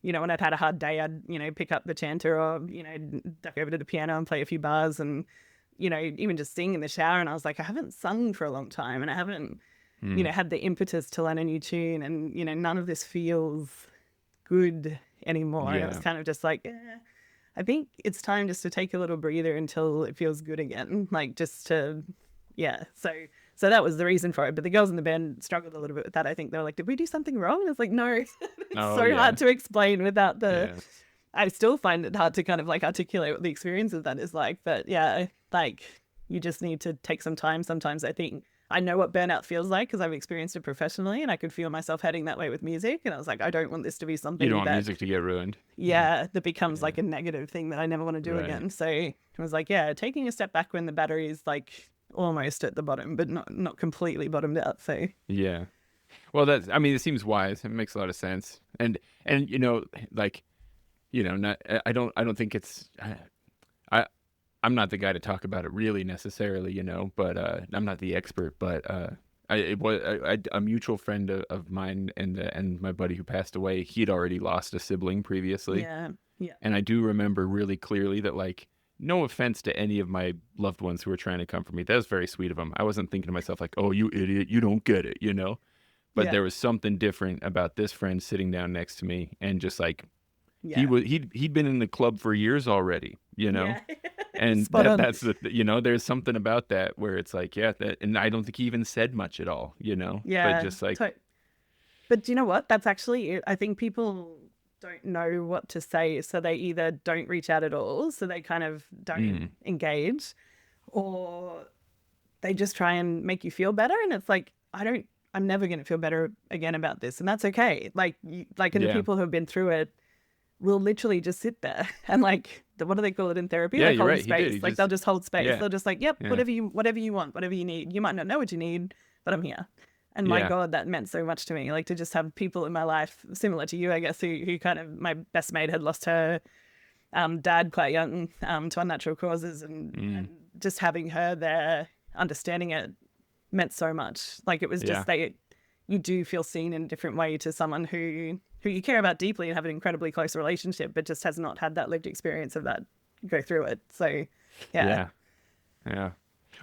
when I'd had a hard day, I'd, pick up the chanter or, duck over to the piano and play a few bars and, even just sing in the shower. And I was like, I haven't sung for a long time and I haven't, had the impetus to learn a new tune and, none of this feels good anymore. Yeah. And it was kind of just like, I think it's time just to take a little breather until it feels good again. Like just to, So that was the reason for it. But the girls in the band struggled a little bit with that. I think they were like, did we do something wrong? And it's like, no, it's hard to explain without I still find it hard to kind of like articulate what the experience of that is like. But like you just need to take some time. Sometimes I think I know what burnout feels like because I've experienced it professionally, and I could feel myself heading that way with music. And I was like, I don't want this to be something you don't want music to get ruined. Yeah, that becomes like a negative thing that I never want to do again. So I was like, yeah, taking a step back when the battery is like almost at the bottom, but not completely bottomed out. So yeah. Well, it seems wise. It makes a lot of sense. And like, I don't think it's, I'm not the guy to talk about it really necessarily, but I'm not the expert, but a mutual friend of mine and my buddy who passed away, he'd already lost a sibling previously. Yeah. And I do remember really clearly that, like, no offense to any of my loved ones who were trying to comfort me. That was very sweet of them. I wasn't thinking to myself like, oh, you idiot, you don't get it, But there was something different about this friend sitting down next to me, and just like he'd been in the club for years already, Yeah. And that's there's something about that where it's like, and I don't think he even said much at all, Yeah. But just like, but do you know what? That's actually it. I think people don't know what to say, so they either don't reach out at all, so they kind of don't engage, or they just try and make you feel better, and it's like, I'm never going to feel better again about this, and that's okay. Like the people who have been through it will literally just sit there and like, what do they call it in therapy? Yeah, like hold right. space. Like they'll just hold space. Yeah. They'll just like, whatever you want, whatever you need. You might not know what you need, but I'm here. And my God, that meant so much to me. Like to just have people in my life similar to you, I guess, who kind of, my best mate had lost her dad quite young to unnatural causes, and just having her there, understanding it, meant so much. Like it was just you do feel seen in a different way to someone who you care about deeply and have an incredibly close relationship, but just has not had that lived experience of that go through it. So yeah.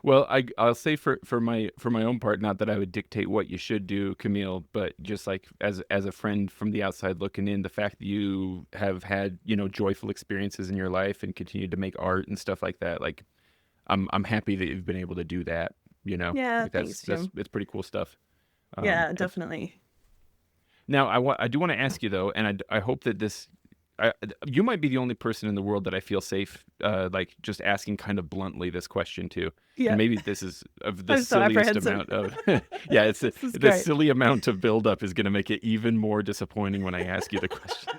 Well, I'll say for my own part, not that I would dictate what you should do, Camille, but just like as a friend from the outside looking in, the fact that you have had, joyful experiences in your life and continue to make art and stuff like that, like I'm happy that you've been able to do that, Yeah, like that's it's pretty cool stuff. Yeah, definitely. Now, I do want to ask you though, and I hope that you might be the only person in the world that I feel safe, like just asking kind of bluntly this question to. Yeah. And maybe this is of the I'm so silliest amount of, it's the silly amount of buildup is going to make it even more disappointing when I ask you the question.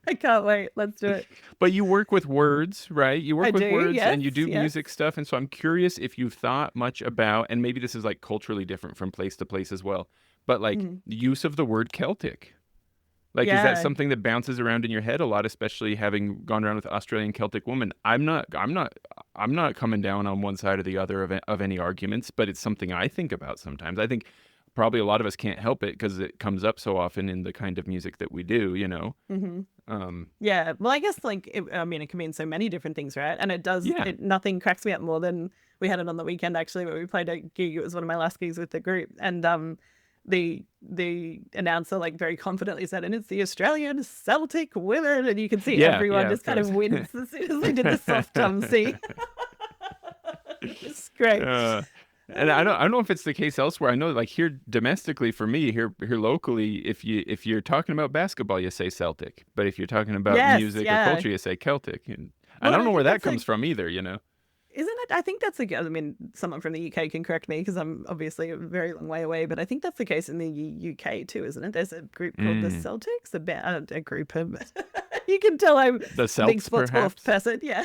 I can't wait. Let's do it. But you work with words, right? You work with words, yes, and you do music stuff. And so I'm curious if you've thought much about, and maybe this is like culturally different from place to place as well, but like the use of the word Celtic. Like, is that something that bounces around in your head a lot, especially having gone around with Australian Celtic women? I'm not coming down on one side or the other of any arguments, but it's something I think about sometimes. I think probably a lot of us can't help it because it comes up so often in the kind of music that we do, Yeah. Well, I guess like, it can mean so many different things, right? And it does, nothing cracks me up more than, we had it on the weekend actually, where we played a gig. It was one of my last gigs with the group. And, the announcer like very confidently said, and it's the Australian Celtic women, and you can see everyone just kind of wince as soon as they did the soft C. It's great. And I don't know if it's the case elsewhere. I know like here domestically for me, here locally, if you're talking about basketball, you say Celtic, but if you're talking about music or culture, you say Celtic. And I don't know where that comes from either, Isn't it? I think that's someone from the UK can correct me because I'm obviously a very long way away, but I think that's the case in the UK too, isn't it? There's a group called the Celtics, a group of, you can tell I'm the Celts, a big sports ball person. Yeah.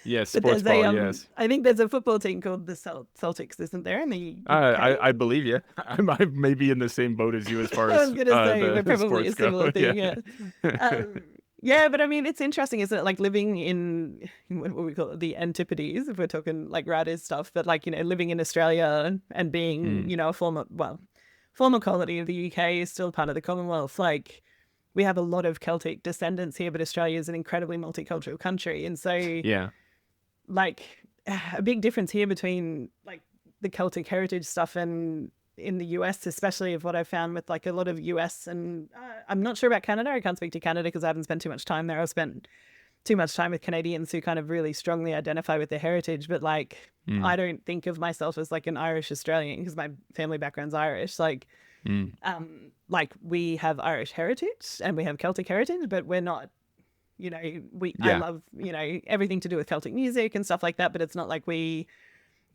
Yes, sports ball, yes. I think there's a football team called the Celtics, isn't there? In the UK? I believe you. I may be in the same boat as you as far as I was going to say, we're probably a similar thing, yeah. Yeah, but it's interesting, isn't it? Like living in what we call it, the antipodes, if we're talking like writers stuff, but like, living in Australia and being, a former colony of the UK is still part of the Commonwealth. Like we have a lot of Celtic descendants here, but Australia is an incredibly multicultural country. And so, like a big difference here between like the Celtic heritage stuff and in the US, especially of what I found with like a lot of US and I'm not sure about Canada. I can't speak to Canada because I haven't spent too much time there. I've spent too much time with Canadians who kind of really strongly identify with their heritage. But like, I don't think of myself as like an Irish Australian because my family background's Irish. Like, like we have Irish heritage and we have Celtic heritage, but we're not, I love, everything to do with Celtic music and stuff like that. But it's not like we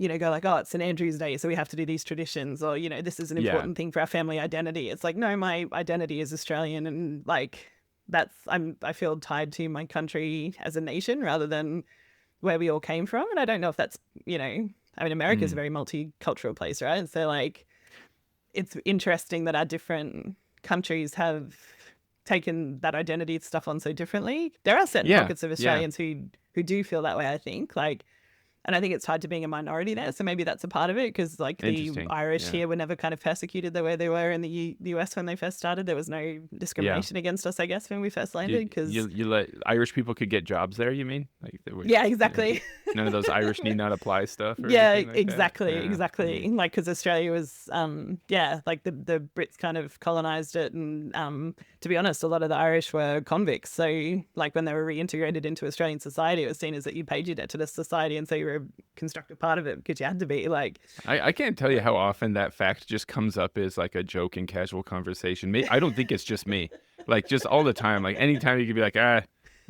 go like, oh, it's St. Andrew's Day, so we have to do these traditions, or, this is an important thing for our family identity. It's like, no, my identity is Australian, and like I feel tied to my country as a nation rather than where we all came from. And I don't know if that's, America's a very multicultural place, right? So like, it's interesting that our different countries have taken that identity stuff on so differently. There are certain pockets of Australians who do feel that way, I think. Like, and I think it's tied to being a minority there. So maybe that's a part of it, because like the Irish here were never kind of persecuted the way they were in the US when they first started. There was no discrimination against us, I guess, when we first landed. Because you let Irish people could get jobs there, you mean? Like, yeah, exactly. None of those Irish need not apply stuff. Or exactly. Like, because Australia was, like the Brits kind of colonized it, and to be honest, a lot of the Irish were convicts. So like when they were reintegrated into Australian society, it was seen as that you paid your debt to this society, and so you were a constructive part of it because you had to be. Like, I can't tell you how often that fact just comes up as like a joke in casual conversation. I don't think it's just me. Like, just all the time. Like, anytime you could be like,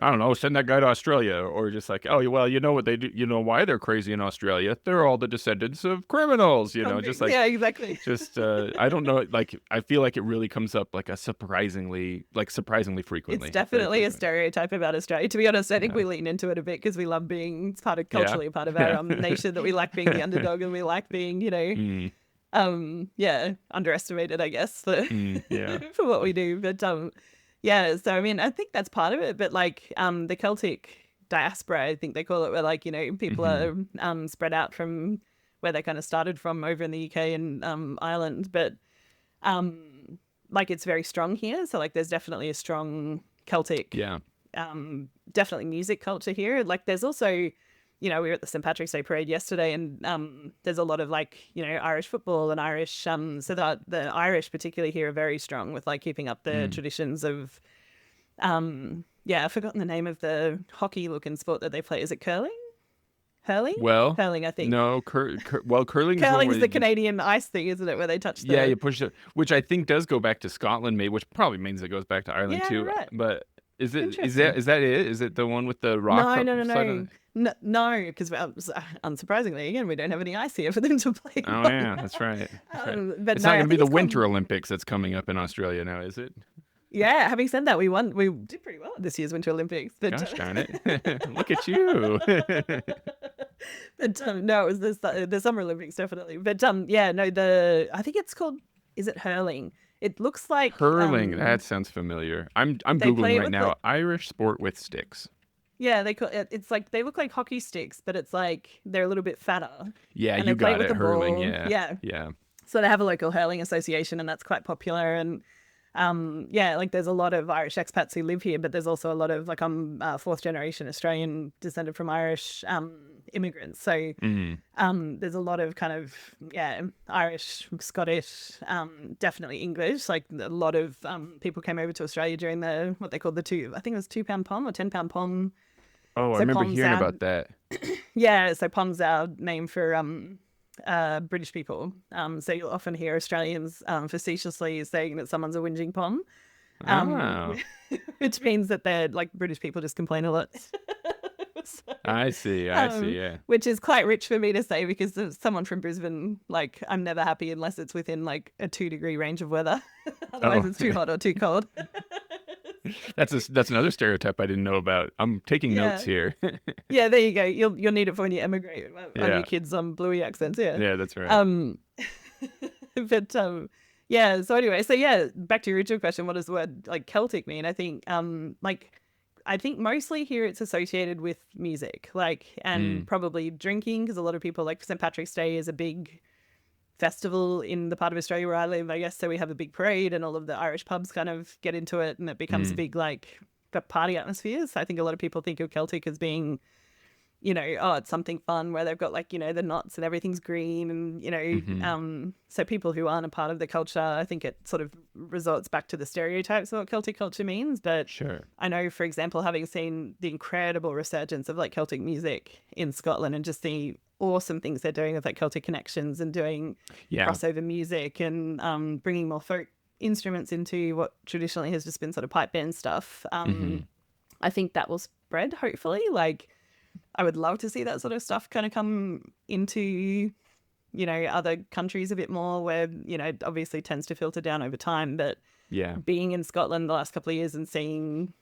I don't know, send that guy to Australia, or just like, oh, well, you know what they do, you know why they're crazy in Australia? They're all the descendants of criminals, just like, yeah, exactly. Just, I don't know, like, I feel like it really comes up like surprisingly frequently. It's definitely a stereotype about Australia. To be honest, I think we lean into it a bit because we love being culturally part of our nation, that we like being the underdog, and we like being, underestimated, I guess, for what we do. But, so I mean, I think that's part of it. But like the Celtic diaspora, I think they call it, where like, people are spread out from where they kind of started from over in the UK and Ireland. But like, it's very strong here. So like, there's definitely a strong Celtic, definitely music culture here. Like, there's also, we were at the St. Patrick's Day parade yesterday, and there's a lot of like, Irish football and Irish, so the Irish particularly here are very strong with like keeping up the traditions of, I've forgotten the name of the hockey looking sport that they play. Is it curling? Hurling? Well, hurling, I think. No, curling is the Canadian ice thing, isn't it? Where they touch the... Yeah, you push it, which I think does go back to Scotland, maybe, which probably means it goes back to Ireland too. Right. But is that it? Is it the one with the rock? No, because unsurprisingly, again, we don't have any ice here for them to play. Oh yeah, that's right. But it's not going to be the Winter Olympics that's coming up in Australia now, is it? Yeah, having said that, we did pretty well at this year's Winter Olympics. But, gosh darn it. Look at you. But no, it was the Summer Olympics, definitely. But I think it's called, is it hurling? It looks like... Hurling, that sounds familiar. I'm Googling right now, Irish sport with sticks. Yeah, it's like, they look like hockey sticks, but it's like, they're a little bit fatter. Yeah, you got it, hurling, ball. Yeah. So they have a local hurling association, and that's quite popular. And like there's a lot of Irish expats who live here, but there's also a lot of, like, I'm fourth generation Australian descended from Irish immigrants. So there's a lot of kind of, Irish, Scottish, definitely English. Like a lot of people came over to Australia during what they called I think it was £2 pom or £10 pom. Oh, I remember hearing about that. Yeah, so pom's our name for British people. So you'll often hear Australians facetiously saying that someone's a whinging pom, which means that they're like, British people just complain a lot. So, I see, yeah. Which is quite rich for me to say, because as someone from Brisbane, like, I'm never happy unless it's within like a 2-degree range of weather. Otherwise it's too hot or too cold. That's another stereotype I didn't know about. I'm taking notes here. Yeah, there you go. You'll need it for when you emigrate on your kids' Bluey accents. Yeah, that's right. But so anyway, back to your original question, what does the word like Celtic mean? I think I think mostly here it's associated with music, like, and probably drinking, because a lot of people, like, St. Patrick's Day is a big festival in the part of Australia where I live, I guess. So we have a big parade, and all of the Irish pubs kind of get into it, and it becomes a big, like, party atmosphere. So I think a lot of people think of Celtic as being, it's something fun where they've got, like, the knots and everything's green, and, so people who aren't a part of the culture, I think it sort of resorts back to the stereotypes of what Celtic culture means. But sure, I know, for example, having seen the incredible resurgence of, like, Celtic music in Scotland, and just the awesome things they're doing with, like, Celtic connections and doing crossover music, and bringing more folk instruments into what traditionally has just been sort of pipe band stuff. I think that will spread, hopefully. Like, I would love to see that sort of stuff kind of come into, other countries a bit more where, it obviously tends to filter down over time. But being in Scotland the last couple of years and seeing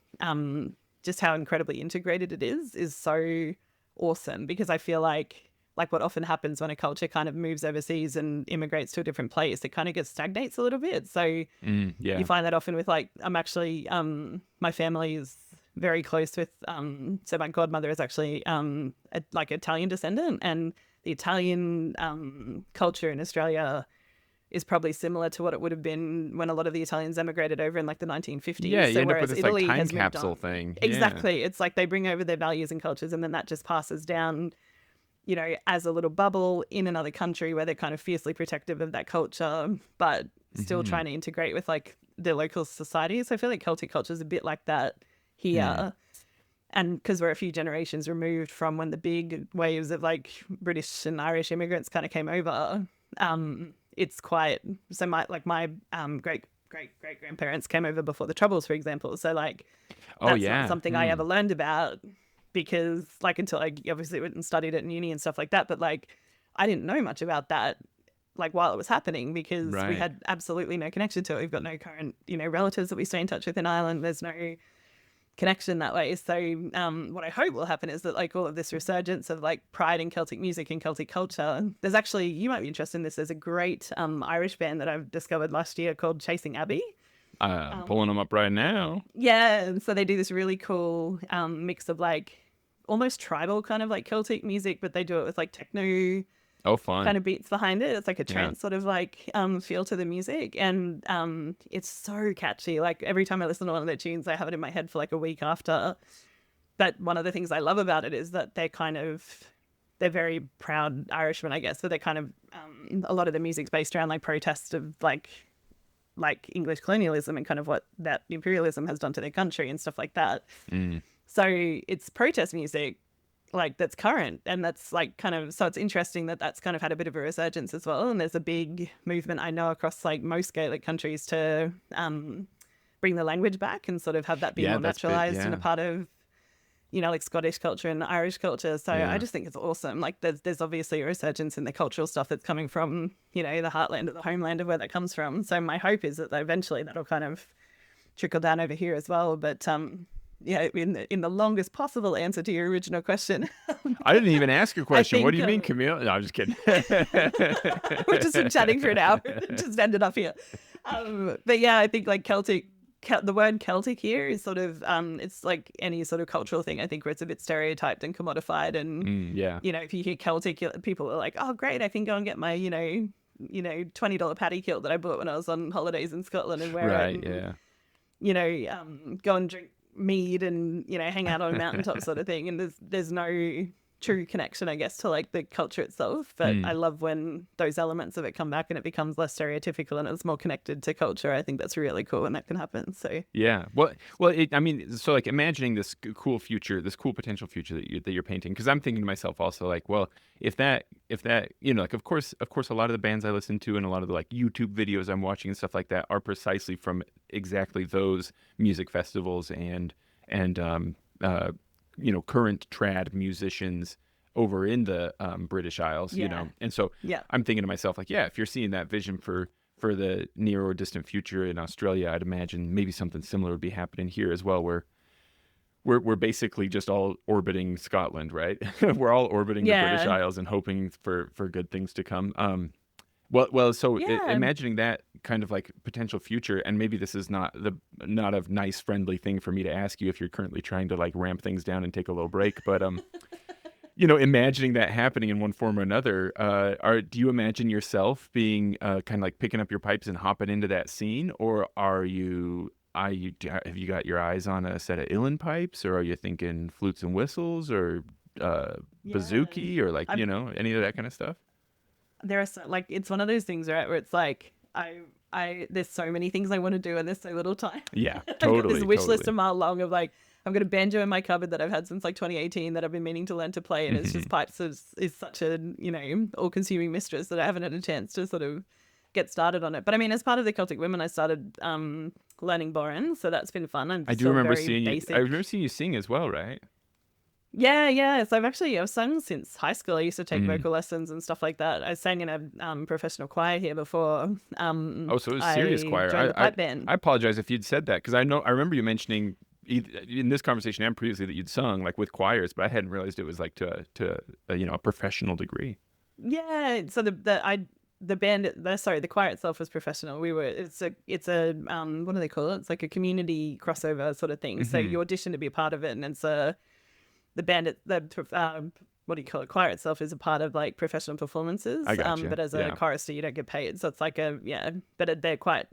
just how incredibly integrated it is so awesome, because I feel like what often happens when a culture kind of moves overseas and immigrates to a different place, it kind of gets stagnates a little bit. So you find that often with I'm actually, my family is very close with, so my godmother is actually Italian descendant, and the Italian culture in Australia is probably similar to what it would have been when a lot of the Italians emigrated over in the 1950s. Yeah, you so end up with this Italy time has capsule thing. Exactly. It's like they bring over their values and cultures, and then that just passes down, as a little bubble in another country where they're kind of fiercely protective of that culture, but still trying to integrate with their local society. So I feel like Celtic culture is a bit like that here. And because we're a few generations removed from when the big waves of British and Irish immigrants kind of came over, it's quite, so my great grandparents came over before the Troubles, for example. So that's not something I ever learned about, because until I obviously went and studied it in uni and stuff like that, but I didn't know much about that while it was happening, because we had absolutely no connection to it. We've got no current relatives that we stay in touch with in Ireland. There's no connection that way. So what I hope will happen is that all of this resurgence of pride in Celtic music and Celtic culture, there's actually, you might be interested in this, there's a great Irish band that I've discovered last year called Chasing Abbey. Pulling them up right now. Yeah, and so they do this really cool mix of almost tribal kind of Celtic music, but they do it with techno kind of beats behind it. It's a trance sort of feel to the music, and it's so catchy. Every time I listen to one of their tunes, I have it in my head for a week after. But one of the things I love about it is that they're very proud Irishmen, I guess. So they're kind of a lot of the music's based around protests of English colonialism and kind of what that imperialism has done to their country and stuff like that. So it's protest music that's current, and that's kind of, so it's interesting that that's kind of had a bit of a resurgence as well. And there's a big movement I know across most Gaelic countries to bring the language back and sort of have that be more naturalized and a part of Scottish culture and Irish culture. So I just think it's awesome. There's obviously a resurgence in the cultural stuff that's coming from the heartland or the homeland of where that comes from. So my hope is that eventually that'll kind of trickle down over here as well. But in the longest possible answer to your original question. I didn't even ask your question. What do you mean, Camille? No, I'm just kidding. We've just been chatting for an hour. Just ended up here. But yeah, I think Celtic, the word Celtic here is sort of, it's any sort of cultural thing, I think, where it's a bit stereotyped and commodified. And, if you hear Celtic, people are oh, great, I can go and get my, $20 paddy kilt that I bought when I was on holidays in Scotland and wear it. And, go and drink mead and hang out on a mountaintop sort of thing, and there's no true connection, I guess, to the culture itself. But I love when those elements of it come back and it becomes less stereotypical and it's more connected to culture. I think that's really cool when that can happen. So imagining this cool future, this cool potential future that you're painting, because I'm thinking to myself also if that of course a lot of the bands I listen to and a lot of the YouTube videos I'm watching and stuff like that are precisely from exactly those music festivals and current trad musicians over in the British Isles, and so I'm thinking to myself if you're seeing that vision for the near or distant future in Australia, I'd imagine maybe something similar would be happening here as well, where we're basically just all orbiting Scotland, right? We're all orbiting the British Isles and hoping for good things to come. Imagining that kind of potential future, and maybe this is not a nice, friendly thing for me to ask you if you're currently trying to ramp things down and take a little break, but imagining that happening in one form or another, do you imagine yourself being kind of picking up your pipes and hopping into that scene, or have you got your eyes on a set of uilleann pipes, or are you thinking flutes and whistles, or bouzouki, or any of that kind of stuff? There are it's one of those things, right, where it's there's so many things I want to do and there's so little time. Yeah, totally. I've got this wish list a mile long of I've got a banjo in my cupboard that I've had since 2018 that I've been meaning to learn to play, and it's just pipes is such a all-consuming mistress that I haven't had a chance to sort of get started on it. But I mean, as part of the Celtic Women, I started learning boron, so that's been fun. I do remember seeing you. I remember seeing you sing as well, right? Yeah. So I've sung since high school. I used to take vocal lessons and stuff like that. I sang in a professional choir here before. So it was serious choir. Joined the pipe band. I apologize if you'd said that, because I remember you mentioning in this conversation and previously that you'd sung like with choirs, but I hadn't realized it was like to a professional degree. Yeah. So the choir itself was professional. It's a what do they call it? It's like a community crossover sort of thing. So you audition to be a part of it, and it's the band, what do you call it? Choir itself is a part of like professional performances. I gotcha. But as a chorister, you don't get paid. So it's like but they're quite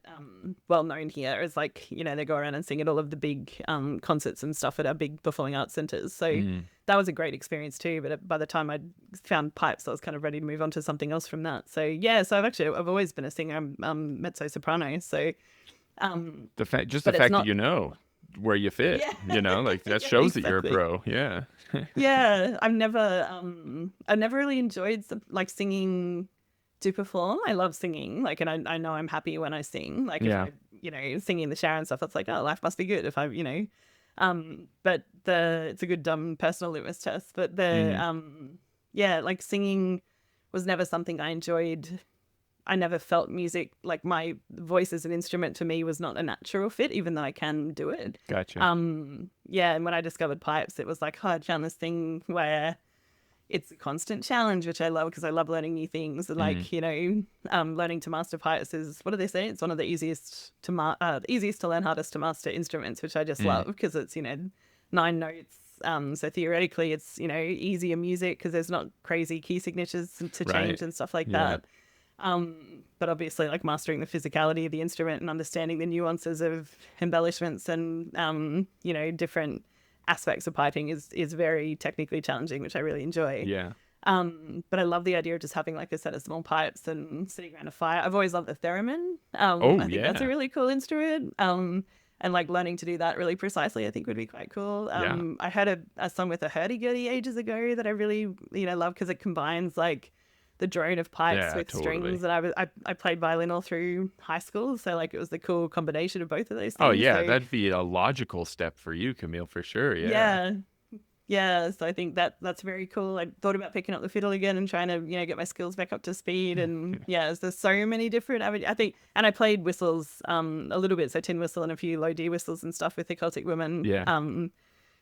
well known here. It's like, they go around and sing at all of the big concerts and stuff at our big performing arts centers. So that was a great experience too. But by the time I found pipes, I was kind of ready to move on to something else from that. So yeah, so I've always been a singer. I'm mezzo soprano. So the fact that where you fit, like that shows that you're a pro. Yeah. Yeah. I've never really enjoyed like singing to perform. I love singing, like, and I know I'm happy when I sing, like, if I, singing in the shower and stuff, that's like, oh, life must be good if I, but it's a good dumb personal litmus test, but like singing was never something I enjoyed. I never felt music, like my voice as an instrument to me was not a natural fit, even though I can do it. Gotcha. And when I discovered pipes, it was like, I found this thing where it's a constant challenge, which I love because I love learning new things. Like, learning to master pipes is, what do they say? It's one of the easiest to learn, hardest to master instruments, which I just love because it's, 9 notes. So theoretically it's, easier music because there's not crazy key signatures to change and stuff like that. But obviously, like, mastering the physicality of the instrument and understanding the nuances of embellishments and different aspects of piping is very technically challenging, which I really enjoy. Yeah. But I love the idea of just having like a set of small pipes and sitting around a fire. I've always loved the theremin. I think that's a really cool instrument. And like learning to do that really precisely, I think would be quite cool. I heard a song with a hurdy-gurdy ages ago that I really, love because it combines like the drone of pipes with strings. And I played violin all through high school, so like it was the cool combination of both of those things. Oh yeah, so that'd be a logical step for you, Camille, for sure. Yeah, so I think that's very cool. I thought about picking up the fiddle again and trying to get my skills back up to speed. And there's so many different I think, and I played whistles a little bit, so tin whistle and a few low D whistles and stuff with the Celtic Women.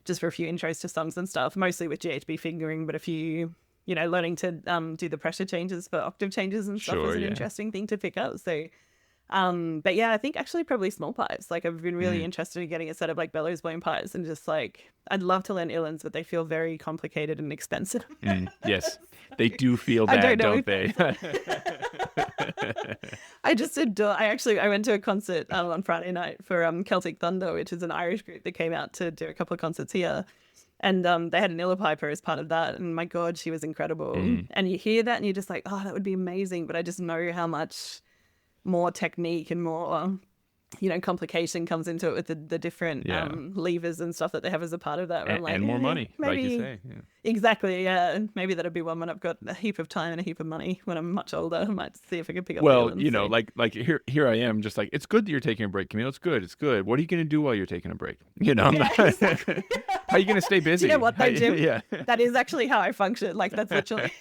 Just for a few intros to songs and stuff, mostly with GHB fingering, but a few learning to do the pressure changes for octave changes and stuff is an interesting thing to pick up. So but yeah, I think actually probably small pipes. Like I've been really interested in getting a set of like bellows blown pipes, and just like I'd love to learn uilleanns, but they feel very complicated and expensive. Yes, they do feel that, don't they? I just adore. I went to a concert on Friday night for Celtic Thunder, which is an Irish group that came out to do a couple of concerts here. And they had an uilleann piper as part of that. And my God, she was incredible. And you hear that and you're just like, oh, that would be amazing. But I just know how much more technique and more, complication comes into it with the different levers and stuff that they have as a part of that. And, like, and more money, maybe, like you say. Yeah. Exactly, yeah. Maybe that'll be one when I've got a heap of time and a heap of money when I'm much older. I might see if I can pick up. Well, like here I am, just like, it's good that you're taking a break, Camille. It's good. What are you going to do while you're taking a break? Exactly. How are you going to stay busy? You know what, though, Jim? That is actually how I function. Like, that's literally.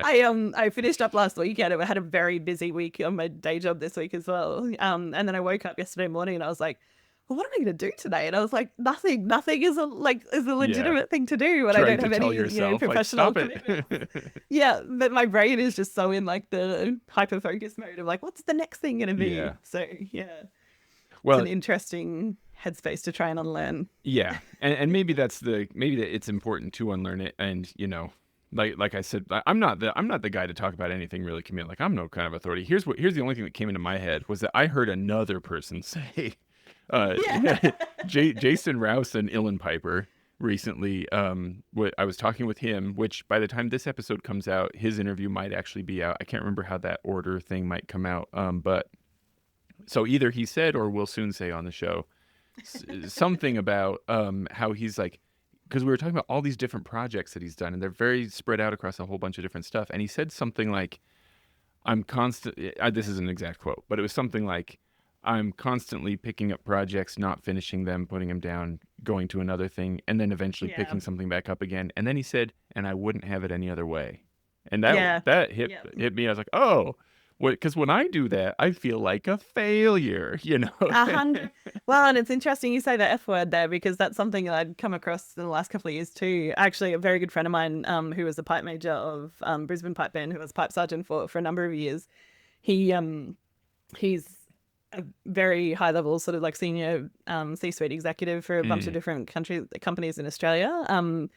I finished up last weekend. I had a very busy week on my day job this week as well. And then I woke up yesterday morning and I was like, well, what am I going to do today? And I was like, nothing. Nothing is a legitimate thing to do when I don't have any professional commitments. Yeah, but my brain is just so in like the hyper focus mode of like, what's the next thing going to be? Yeah. So well, it's an interesting headspace to try and unlearn. Yeah, and maybe that it's important to unlearn it, and like I said, I'm not the guy to talk about anything really, Camille. Like, I'm no kind of authority. Here's the only thing that came into my head was that I heard another person say, Jason Rouse, an uilleann piper, recently. I was talking with him, which by the time this episode comes out, his interview might actually be out. I can't remember how that order thing might come out. But so either he said or will soon say on the show something about how he's like, because we were talking about all these different projects that he's done, and they're very spread out across a whole bunch of different stuff. And he said something like, this is an exact quote, but it was something like, I'm constantly picking up projects, not finishing them, putting them down, going to another thing, and then eventually picking something back up again. And then he said, and I wouldn't have it any other way. And that hit me. I was like, oh, because when I do that, I feel like a failure, you know? 100. Well, and it's interesting you say the F word there, because that's something that I'd come across in the last couple of years too. Actually, a very good friend of mine who was a pipe major of Brisbane Pipe Band, who was pipe sergeant for a number of years, he's a very high level sort of like senior C-suite executive for a bunch of different companies in Australia.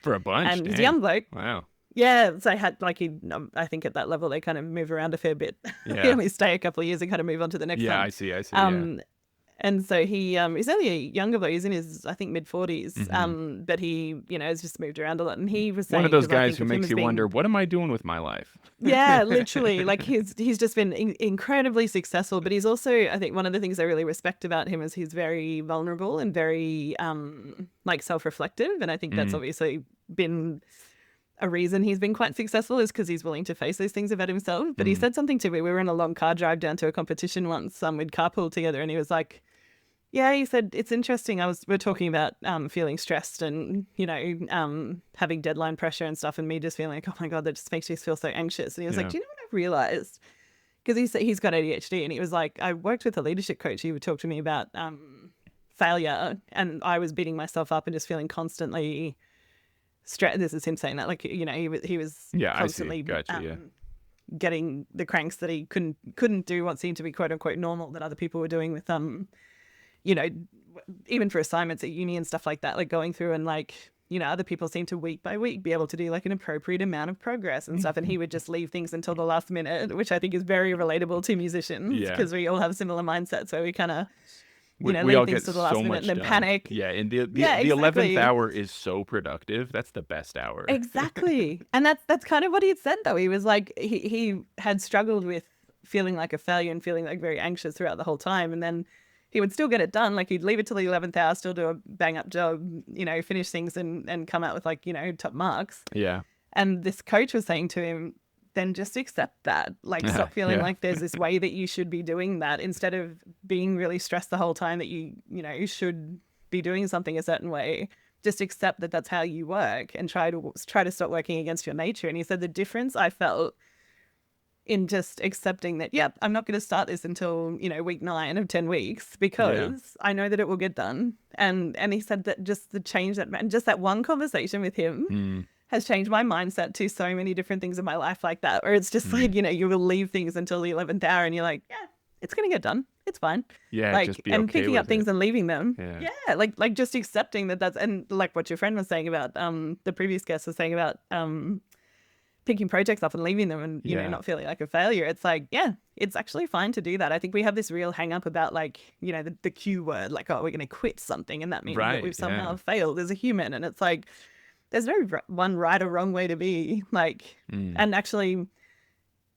For a bunch? And he's a young bloke. Wow. Yeah, so I think at that level they kind of move around a fair bit. Yeah. He only stay a couple of years and kind of move on to the next one. Yeah, I see. And so he's only a younger bloke. He's in his, I think, mid-40s. But he, has just moved around a lot. And he was saying, one of those guys who makes you wonder, what am I doing with my life? Yeah, literally. Like he's just been incredibly successful. But he's also, I think, one of the things I really respect about him is he's very vulnerable and very like self-reflective. And I think that's obviously been a reason he's been quite successful, is because he's willing to face those things about himself. But he said something to me. We were in a long car drive down to a competition once. We'd carpool together, and he was like, yeah, he said, it's interesting. We're talking about feeling stressed and, having deadline pressure and stuff, and me just feeling like, oh my God, that just makes me feel so anxious. And he was like, do you know what I've realized? Because he's got ADHD, and he was like, I worked with a leadership coach. He would talk to me about failure, and I was beating myself up and just feeling constantly stress. This is him saying that, like, he was constantly getting the cranks that he couldn't do what seemed to be quote unquote normal that other people were doing with even for assignments at uni and stuff like that, like going through and like, other people seem to week by week be able to do like an appropriate amount of progress and stuff, and he would just leave things until the last minute, which I think is very relatable to musicians, because we all have similar mindsets where we kind of leave things to the last minute and then panic. Yeah, and the 11th hour is so productive. That's the best hour. Exactly. And that's kind of what he had said, though. He was like, he had struggled with feeling like a failure and feeling like very anxious throughout the whole time. And then he would still get it done. Like he'd leave it till the 11th hour, still do a bang up job, finish things and come out with like, top marks. Yeah. And this coach was saying to him, then just accept that. Like, stop feeling like there's this way that you should be doing that, instead of being really stressed the whole time that you should be doing something a certain way. Just accept that that's how you work, and try to stop working against your nature. And he said the difference I felt in just accepting that, I'm not going to start this until, week 9 of 10 weeks, because I know that it will get done. And he said that just the change and just that one conversation with him has changed my mindset to so many different things in my life like that, where it's just like, you will leave things until the 11th hour and you're like, it's going to get done. It's fine. Yeah. Like, just be and okay picking up with things it. and leaving them. Yeah. Like just accepting that's, and like what your friend was saying about, the previous guest was saying about, picking projects up and leaving them and, not feeling like a failure. It's like, it's actually fine to do that. I think we have this real hang up about like, the Q word, like, oh, we're going to quit something. And that means that we've somehow failed as a human. And it's like, there's no one right or wrong way to be, like, and actually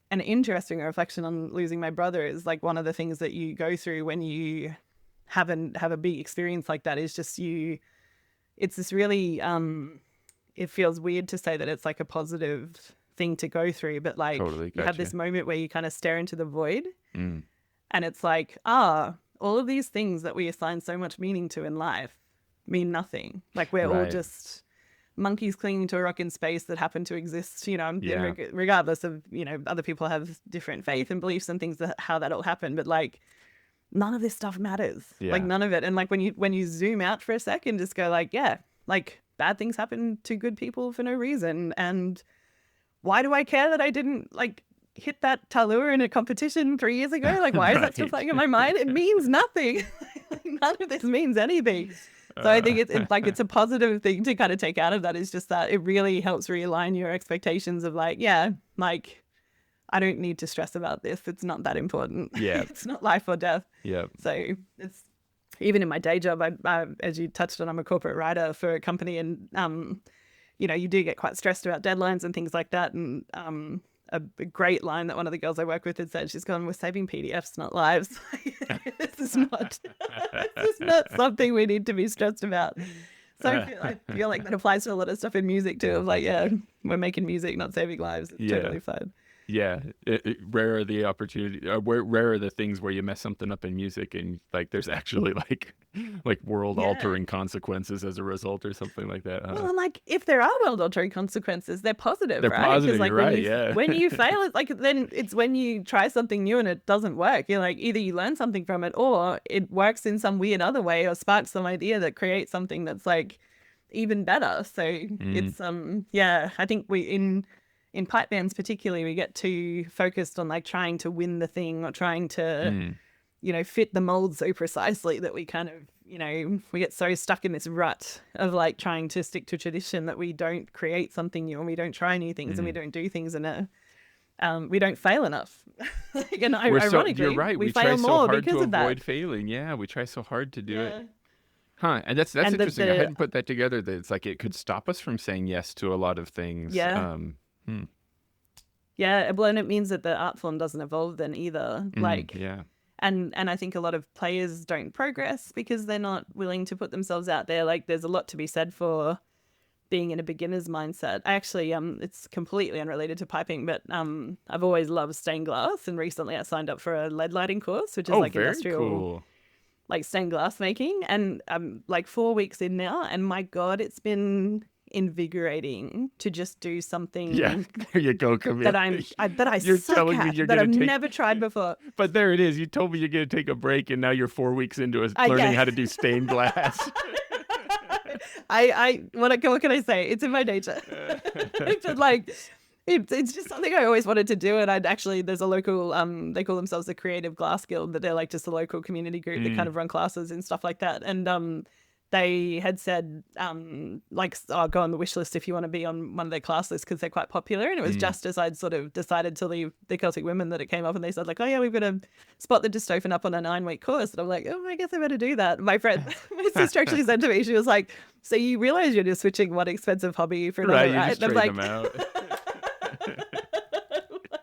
an interesting reflection on losing my brother is like one of the things that you go through when you have a big experience like that is just it's this really, it feels weird to say that it's like a positive thing to go through, but like you have this moment where you kind of stare into the void and it's like, all of these things that we assign so much meaning to in life mean nothing. Like we're all just monkeys clinging to a rock in space that happen to exist, regardless of, other people have different faith and beliefs and things, how that all happened. But like, none of this stuff matters. Like none of it. And like when you zoom out for a second, just go like, like bad things happen to good people for no reason. And why do I care that I didn't like hit that talua in a competition 3 years ago? Like, why is that still playing in my mind? It means nothing. Like, none of this means anything. So I think it's a positive thing to kind of take out of that, is just that it really helps realign your expectations of like, like I don't need to stress about this. It's not that important. Yeah. It's not life or death. Yeah. So it's, even in my day job, I, as you touched on, I'm a corporate writer for a company, and you do get quite stressed about deadlines and things like that. And a great line that one of the girls I work with had said, she's gone, we're saving PDFs, not lives. This is not something we need to be stressed about. So I feel like that applies to a lot of stuff in music too, of like, we're making music, not saving lives. It's totally fine. Yeah, rare are the opportunity, rare are the things where you mess something up in music and like there's actually like world altering consequences as a result or something like that. Well, and like if there are world altering consequences, they're positive, they're right? Positive, like you're right. Yeah. When you fail, it's like then it's when you try something new and it doesn't work. You're like either you learn something from it or it works in some weird other way or sparks some idea that creates something that's like even better. So it's I think we in pipe bands particularly, we get too focused on like trying to win the thing or trying to, fit the mold so precisely that we kind of, we get so stuck in this rut of like trying to stick to tradition that we don't create something new and we don't try new things and we don't do things in a, we don't fail enough. And ironically, you're right. We try fail so more hard because to of that. avoid failing. Yeah, we try so hard to do it. Huh, and that's interesting. I hadn't put that together, that it's like it could stop us from saying yes to a lot of things. Yeah. Yeah, well, and it means that the art form doesn't evolve then either. And I think a lot of players don't progress because they're not willing to put themselves out there. Like there's a lot to be said for being in a beginner's mindset. I actually, it's completely unrelated to piping, but I've always loved stained glass, and recently I signed up for a lead lighting course, which is like industrial, cool. like stained glass making, and I'm like 4 weeks in now, and my God, it's been invigorating to just do something there you go, Camille. that you're suck at, that I've never tried before. But there it is. You told me you're going to take a break and now you're 4 weeks into learning how to do stained glass. What can I say? It's in my nature. But like it's just something I always wanted to do, and there's a local they call themselves the Creative Glass Guild, but they're like just a local community group that kind of run classes and stuff like that, and they had said, go on the wish list if you want to be on one of their class lists because they're quite popular. And it was just as I'd sort of decided to leave the Celtic Women that it came up, and they said like, oh yeah, we've got to spot the dystophon up on a 9-week course. And I'm like, oh, I guess I better do that. My sister actually said to me, she was like, so you realize you're just switching one expensive hobby for another, right? You just trade them out.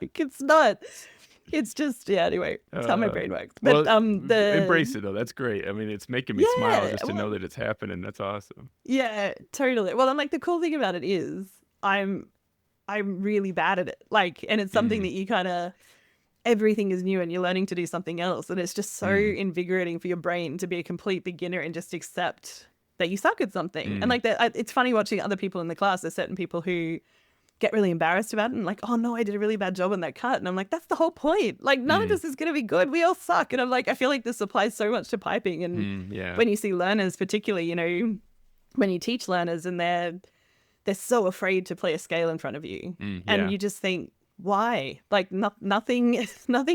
Like, it's not. It's just, anyway, it's how my brain works. But embrace it, though. That's great. I mean, it's making me smile just to know that it's happening. That's awesome. Yeah, totally. Well, and like the cool thing about it is I'm really bad at it. Like, and it's something that you kind of, everything is new and you're learning to do something else. And it's just so invigorating for your brain to be a complete beginner and just accept that you suck at something. And like that, it's funny watching other people in the class. There's certain people who get really embarrassed about it and like, oh no, I did a really bad job on that cut. And I'm like, that's the whole point. Like none of this is going to be good. We all suck. And I'm like, I feel like this applies so much to piping. And when you see learners, particularly, when you teach learners and they're so afraid to play a scale in front of you, and you just think, why? Like nothing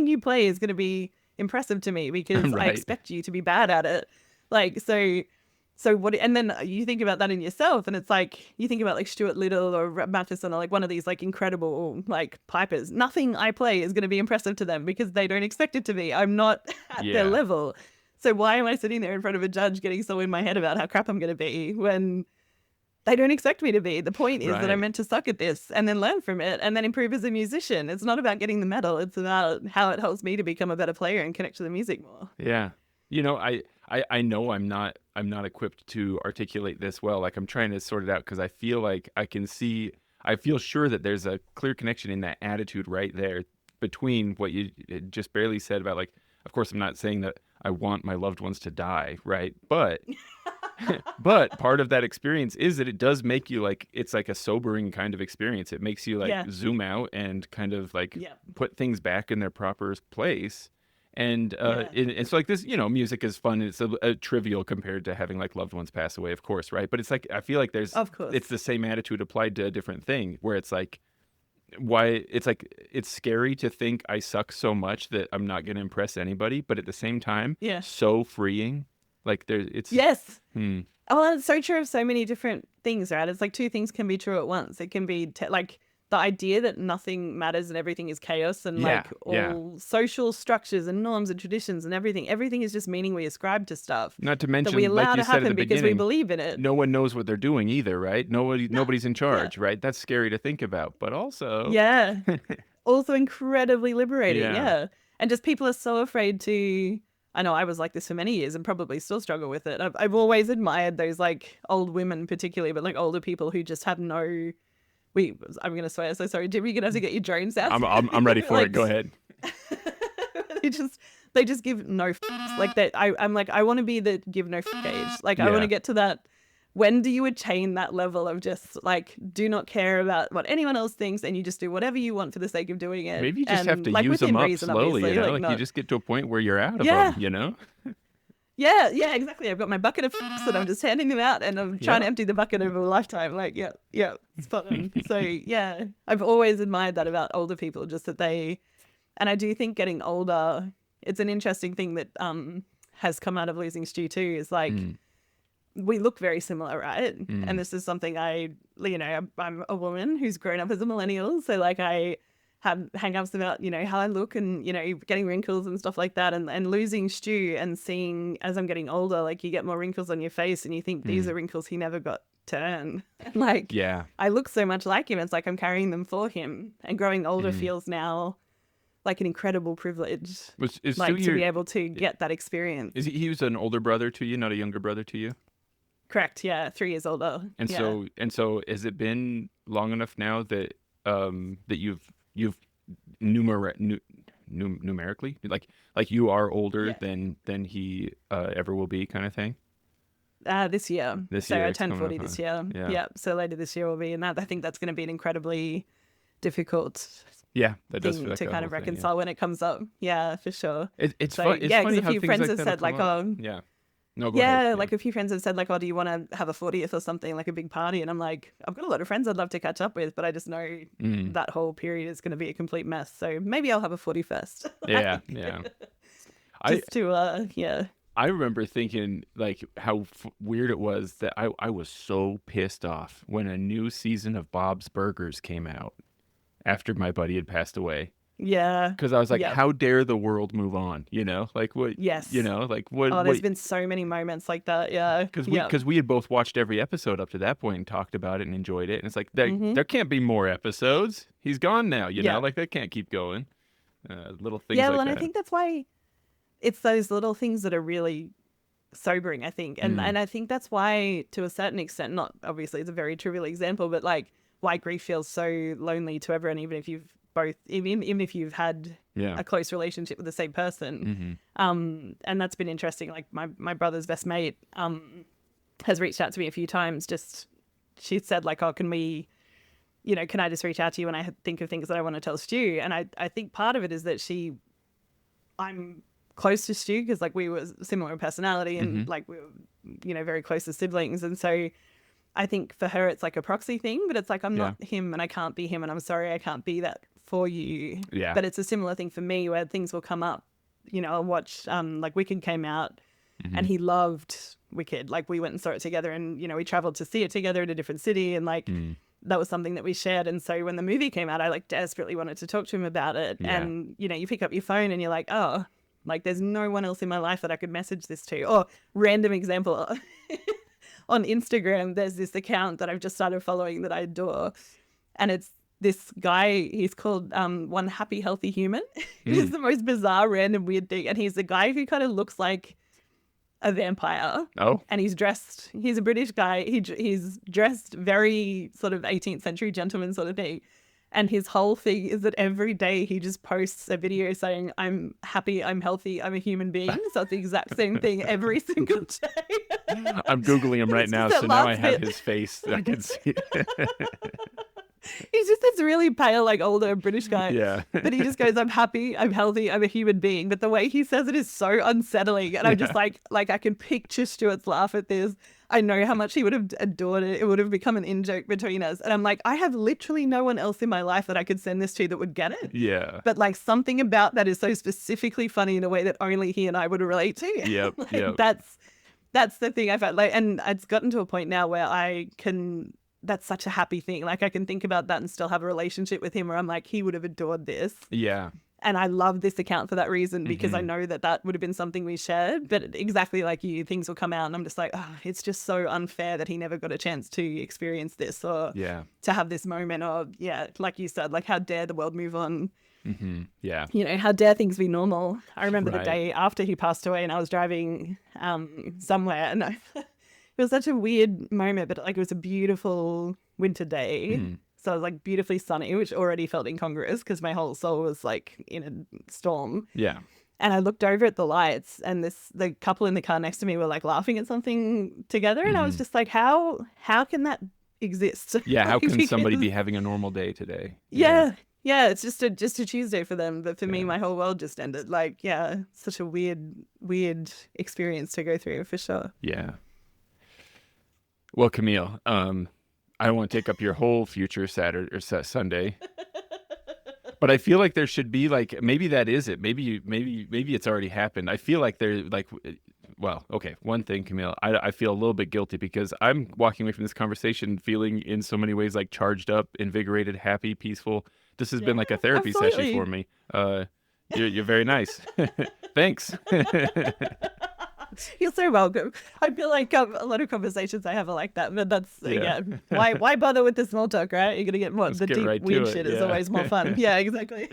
you play is going to be impressive to me because I expect you to be bad at it. Like, so what, and then you think about that in yourself, and it's like, you think about like Stuart Little or Matheson or like one of these like incredible like pipers. Nothing I play is going to be impressive to them because they don't expect it to be. I'm not at their level. So why am I sitting there in front of a judge getting so in my head about how crap I'm going to be when they don't expect me to be? The point is that I'm meant to suck at this and then learn from it and then improve as a musician. It's not about getting the medal. It's about how it helps me to become a better player and connect to the music more. Yeah. I know I'm not equipped to articulate this well. Like I'm trying to sort it out because I feel like I feel sure that there's a clear connection in that attitude right there between what you just barely said about like, of course, I'm not saying that I want my loved ones to die, right? But but part of that experience is that it does make you like, it's like a sobering kind of experience. It makes you like zoom out and kind of like put things back in their proper place. And it's like this, music is fun. It's a trivial compared to having like loved ones pass away, of course, right? But it's like, I feel like it's the same attitude applied to a different thing where it's like, it's scary to think I suck so much that I'm not going to impress anybody. But at the same time, so freeing. Like Yes. Oh, it's so true of so many different things, right? It's like two things can be true at once. It can be like the idea that nothing matters and everything is chaos and all social structures and norms and traditions and everything is just meaning we ascribe to stuff. Not to mention, that we allow like you to said at happen the because we believe in it. No one knows what they're doing either, right? Nobody's in charge, right? That's scary to think about, but also also incredibly liberating. And just people are so afraid to. I know I was like this for many years and probably still struggle with it. I've always admired those like old women particularly, but like older people who just have no I'm going to swear, so sorry, Jim, you're going to have to get your drones out. I'm ready for it. Go ahead. They just give no f***s. Like that. I'm like, I want to be the give no f*** age. Like I want to get to that. When do you attain that level of just like, do not care about what anyone else thinks and you just do whatever you want for the sake of doing it? Maybe you just have to use them up slowly, you know? Like you just get to a point where you're out of them, you know? Yeah, exactly. I've got my bucket of f***s and I'm just handing them out and I'm trying to empty the bucket over a lifetime. Like, yeah, it's fun. So yeah, I've always admired that about older people, just that and I do think getting older, it's an interesting thing that has come out of losing Stu too, is like, we look very similar, right? And this is something I'm a woman who's grown up as a millennial. So like I have hang-ups about, how I look and, getting wrinkles and stuff like that. And losing Stu and seeing as I'm getting older, like you get more wrinkles on your face and you think these are wrinkles he never got to earn. Like, I look so much like him. It's like I'm carrying them for him. And growing older feels now like an incredible privilege. To be able to get that experience. He was an older brother to you, not a younger brother to you? Correct. Yeah, 3 years older. And so has it been long enough now that that you've numerically like you are older than he ever will be, kind of thing? This year. So I turned 40 this year. Yeah. So later this year will be, and I think that's going to be an incredibly difficult that does thing to kind of reconcile when it comes up. Yeah, for sure. It's funny. It's funny a few friends have said like, No, go ahead. Like a few friends have said like, do you want to have a 40th or something, like a big party? And I'm like, I've got a lot of friends I'd love to catch up with, but I just know that whole period is going to be a complete mess. So maybe I'll have a 41st. Yeah. I remember thinking like how weird it was that I was so pissed off when a new season of Bob's Burgers came out after my buddy had passed away. Yeah. Because I was like, how dare the world move on? Like what? Yes. Like what? Oh, there's been so many moments like that. Yeah. Because we had both watched every episode up to that point and talked about it and enjoyed it. And it's like, there can't be more episodes. He's gone now, you know? Like that can't keep going. Little things like that. Yeah, well, and I think that's why it's those little things that are really sobering, I think. And I think that's why, to a certain extent, not obviously it's a very trivial example, but like why grief feels so lonely to everyone, even if if you've had a close relationship with the same person. And that's been interesting. Like my brother's best mate has reached out to me a few times. She said like, oh, can I just reach out to you when I think of things that I want to tell Stu? And I think part of it is that I'm close to Stu because like we were similar in personality and like we were, very close as siblings. And so I think for her, it's like a proxy thing, but it's like, I'm not him and I can't be him and I'm sorry I can't be that for you. Yeah. But it's a similar thing for me where things will come up, I'll watch, like Wicked came out and he loved Wicked. Like we went and saw it together and, we traveled to see it together in a different city and like that was something that we shared. And so when the movie came out, I like desperately wanted to talk to him about it. Yeah. And, you pick up your phone and you're like, oh, like there's no one else in my life that I could message this to. Or random example. On Instagram, there's this account that I've just started following that I adore. And it's this guy, he's called One Happy Healthy Human. He's the most bizarre, random, weird thing. And he's a guy who kind of looks like a vampire. Oh. And he's a British guy. He's dressed very sort of 18th century gentleman sort of thing. And his whole thing is that every day he just posts a video saying, I'm happy, I'm healthy, I'm a human being. So it's the exact same thing every single day. I'm Googling him right now, so now I have his face. I can see. He's just this really pale, like older British guy. Yeah. But he just goes, I'm happy, I'm healthy, I'm a human being. But the way he says it is so unsettling. And I'm just like I can picture Stuart's laugh at this. I know how much he would have adored it. It would have become an in-joke between us. And I'm like, I have literally no one else in my life that I could send this to that would get it. Yeah. But like something about that is so specifically funny in a way that only he and I would relate to. Yep. That's the thing I felt like. And it's gotten to a point now where that's such a happy thing. Like I can think about that and still have a relationship with him where I'm like, he would have adored this. Yeah. And I love this account for that reason because I know that would have been something we shared. But exactly like you, things will come out and I'm just like, oh, it's just so unfair that he never got a chance to experience this or to have this moment or, like you said, like how dare the world move on? Yeah. How dare things be normal? I remember the day after he passed away and I was driving somewhere and it was such a weird moment, but like it was a beautiful winter day. So it was like beautifully sunny, which already felt incongruous because my whole soul was like in a storm. Yeah. And I looked over at the lights, and the couple in the car next to me were like laughing at something together. And I was just like, how can that exist? Yeah, how can somebody be having a normal day today? Yeah. Yeah, it's just a Tuesday for them. But for me, my whole world just ended. Like, yeah, such a weird experience to go through for sure. Yeah. Well, Camille, I don't want to take up your whole future Saturday or Sunday. But I feel like there should be like, maybe that is it. Maybe it's already happened. I feel like there like, well, okay. One thing, Camille, I feel a little bit guilty because I'm walking away from this conversation feeling in so many ways like charged up, invigorated, happy, peaceful. This has been like a therapy session for me. You're very nice. Thanks. You're so welcome. I feel like a lot of conversations I have are like that, but that's why bother with the small talk, right? You're gonna get more the deep right weird shit is always more fun. Yeah, exactly.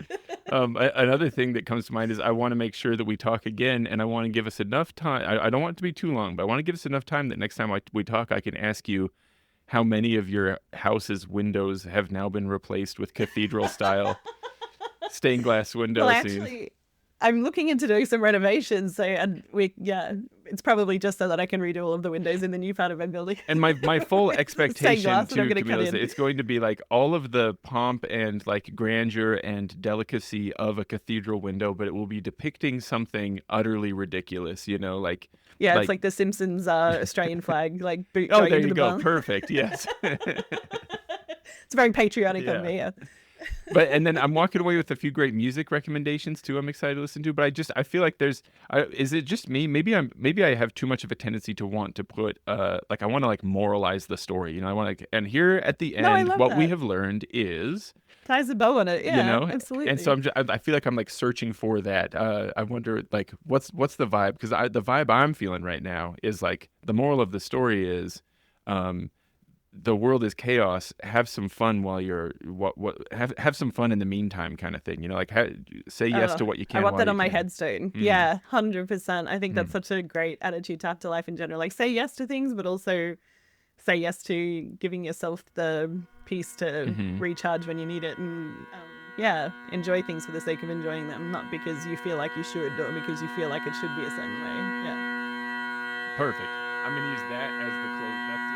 Another thing that comes to mind is I want to make sure that we talk again, and I want to give us enough time. I don't want it to be too long, but I want to give us enough time that next time we talk, I can ask you how many of your house's windows have now been replaced with cathedral style stained glass windows. Well, actually, I'm looking into doing some renovations, so it's probably just so that I can redo all of the windows in the new part of my building. And my full expectation too, Camille, is it's going to be like all of the pomp and like grandeur and delicacy of a cathedral window, but it will be depicting something utterly ridiculous, like. Yeah, it's like the Simpsons Australian flag, like boot oh, going there into you the go, barn. perfect, yes. It's very patriotic of me. Yeah. And then I'm walking away with a few great music recommendations too. I'm excited to listen to, but I feel like is it just me? Maybe I have too much of a tendency to want to put I want to like moralize the story. I want to, and here at the end, what we have learned is ties a bow on it. Yeah, absolutely. And so I feel like I'm like searching for that. I wonder like what's the vibe, because the vibe I'm feeling right now is like the moral of the story is, the world is chaos. Have some fun while you're have some fun in the meantime, kind of thing. Say yes to what you can. I want that on my headstone. Yeah, 100%. I think that's such a great attitude to have to life in general. Like, say yes to things, but also say yes to giving yourself the peace to recharge when you need it, and enjoy things for the sake of enjoying them, not because you feel like you should or because you feel like it should be a certain way. Yeah. Perfect. I'm gonna use that as the close.